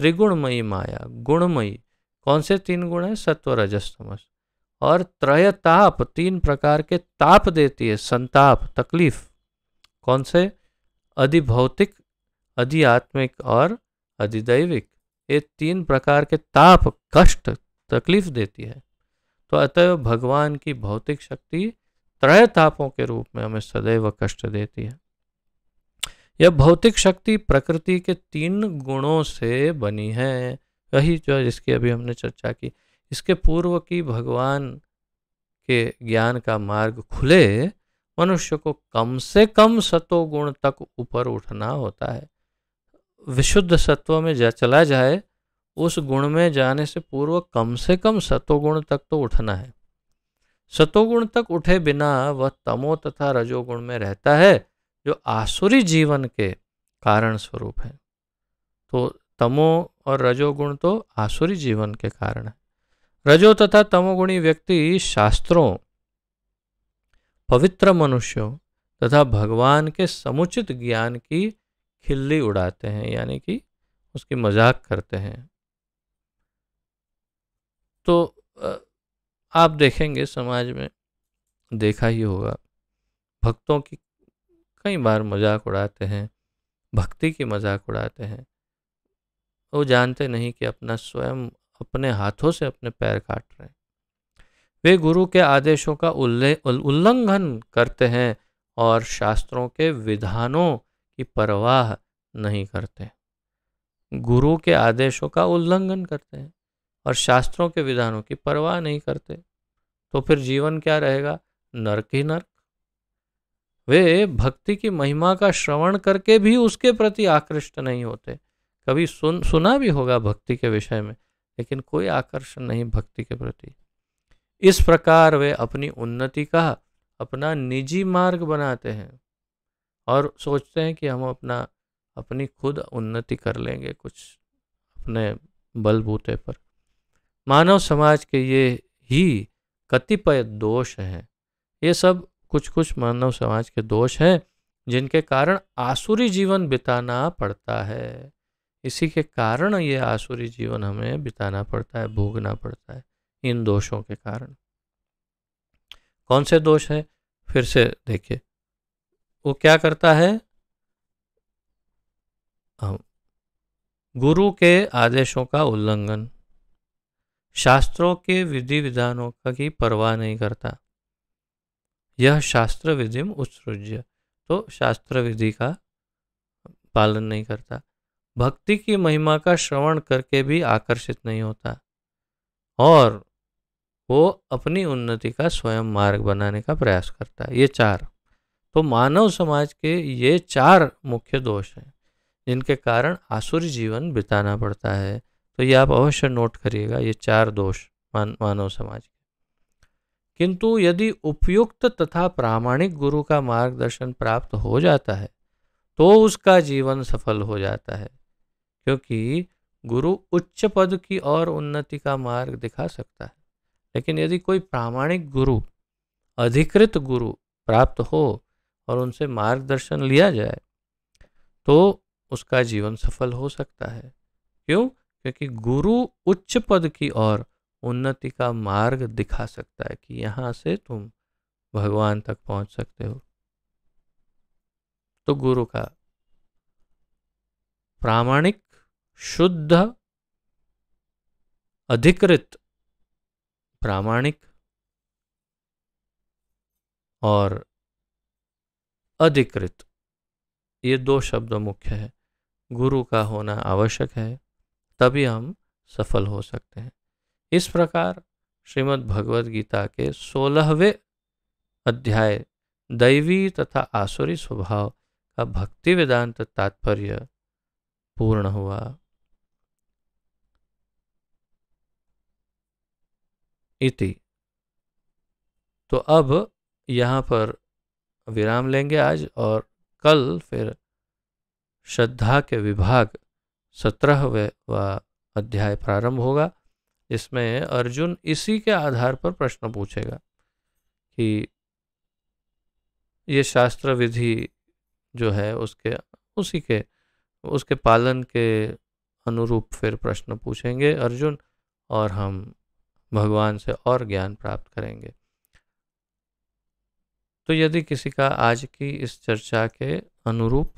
त्रिगुणमयी माया, गुणमयी। कौन से तीन गुण है? सत्व रजस तमस। और त्रय ताप, तीन प्रकार के ताप देती है, संताप, तकलीफ। कौन से? अधिभौतिक, अधिआत्मिक और अधिदैविक। ये तीन प्रकार के ताप, कष्ट, तकलीफ देती है। तो अतएव भगवान की भौतिक शक्ति त्रय तापों के रूप में हमें सदैव कष्ट देती है। यह भौतिक शक्ति प्रकृति के तीन गुणों से बनी है, वही जो जिसकी अभी हमने चर्चा की। इसके पूर्व की भगवान के ज्ञान का मार्ग खुले, मनुष्य को कम से कम सतोगुण तक ऊपर उठना होता है। विशुद्ध सत्व में चला जाए, उस गुण में जाने से पूर्व कम से कम सतोगुण तक तो उठना है। सतोगुण तक उठे बिना वह तमो तथा रजोगुण में रहता है, जो आसुरी जीवन के कारण स्वरूप है। तो तमो और रजोगुण तो आसुरी जीवन के कारण है। रजो तथा तमोगुणी व्यक्ति शास्त्रों, पवित्र मनुष्यों तथा भगवान के समुचित ज्ञान की खिल्ली उड़ाते हैं, यानी कि उसकी मजाक करते हैं। तो आप देखेंगे समाज में देखा ही होगा, भक्तों की कई बार मजाक उड़ाते हैं, भक्ति की मजाक उड़ाते हैं। वो जानते नहीं कि अपना स्वयं अपने हाथों से अपने पैर काट रहे हैं। वे गुरु के आदेशों का उल्लंघन करते हैं और शास्त्रों के विधानों की परवाह नहीं करते। गुरु के आदेशों का उल्लंघन करते हैं और शास्त्रों के विधानों की परवाह नहीं करते, तो फिर जीवन क्या रहेगा? नरक ही नरक। वे भक्ति की महिमा का श्रवण करके भी उसके प्रति आकृष्ट नहीं होते। कभी सुना भी होगा भक्ति के विषय में, लेकिन कोई आकर्षण नहीं भक्ति के प्रति। इस प्रकार वे अपनी उन्नति का अपना निजी मार्ग बनाते हैं और सोचते हैं कि हम अपनी खुद उन्नति कर लेंगे कुछ अपने बलबूते पर। मानव समाज के ये ही कतिपय दोष हैं। ये सब कुछ कुछ मानव समाज के दोष हैं जिनके कारण आसुरी जीवन बिताना पड़ता है। इसी के कारण ये आसुरी जीवन हमें बिताना पड़ता है, भोगना पड़ता है, इन दोषों के कारण। कौन से दोष है? फिर से देखिए, वो क्या करता है? गुरु के आदेशों का उल्लंघन, शास्त्रों के विधि विधानों की परवाह नहीं करता। यह शास्त्र विधिम उत्सृज्य, तो शास्त्र विधि का पालन नहीं करता। भक्ति की महिमा का श्रवण करके भी आकर्षित नहीं होता और वो अपनी उन्नति का स्वयं मार्ग बनाने का प्रयास करता है। ये चार। तो मानव समाज के ये 4 मुख्य दोष हैं जिनके कारण आसुरी जीवन बिताना पड़ता है। तो ये आप अवश्य नोट करिएगा, ये 4 दोष मानव समाज के। किंतु यदि उपयुक्त तथा प्रामाणिक गुरु का मार्गदर्शन प्राप्त हो जाता है तो उसका जीवन सफल हो जाता है, क्योंकि गुरु उच्च पद की और उन्नति का मार्ग दिखा सकता है। लेकिन यदि कोई प्रामाणिक गुरु, अधिकृत गुरु प्राप्त हो और उनसे मार्गदर्शन लिया जाए तो उसका जीवन सफल हो सकता है। क्यों? क्योंकि गुरु उच्च पद की और उन्नति का मार्ग दिखा सकता है कि यहाँ से तुम भगवान तक पहुंच सकते हो। तो गुरु का प्रामाणिक, शुद्ध, अधिकृत, प्रामाणिक और अधिकृत, ये 2 शब्द मुख्य है। गुरु का होना आवश्यक है, तभी हम सफल हो सकते हैं। इस प्रकार श्रीमद् भगवद गीता के 16वें अध्याय दैवी तथा आसुरी स्वभाव का भक्ति वेदांत तात्पर्य पूर्ण हुआ। इति। तो अब यहाँ पर विराम लेंगे आज, और कल फिर श्रद्धा के विभाग 17वां अध्याय प्रारंभ होगा, जिसमें अर्जुन इसी के आधार पर प्रश्न पूछेगा कि ये शास्त्र विधि जो है उसके पालन के अनुरूप फिर प्रश्न पूछेंगे अर्जुन, और हम भगवान से और ज्ञान प्राप्त करेंगे। तो यदि किसी का आज की इस चर्चा के अनुरूप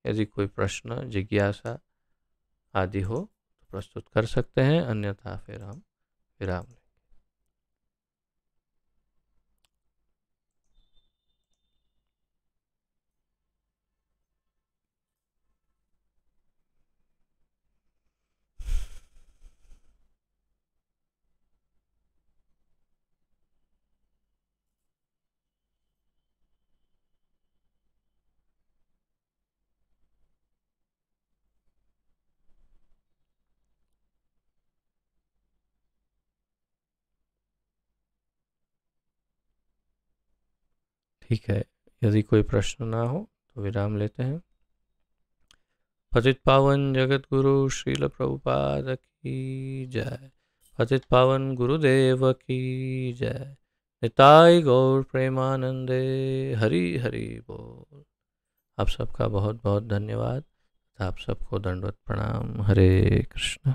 यदि कोई प्रश्न, जिज्ञासा आदि हो तो प्रस्तुत कर सकते हैं, अन्यथा फिर हम विराम लें। ठीक है, यदि कोई प्रश्न ना हो तो विराम लेते हैं। पतित पावन जगत गुरु श्रील प्रभुपाद की जय। पतित पावन गुरुदेव की जय। निताय गौर प्रेमानंदे। हरि हरि बोल। आप सबका बहुत बहुत धन्यवाद। आप सबको दंडवत प्रणाम। हरे कृष्ण।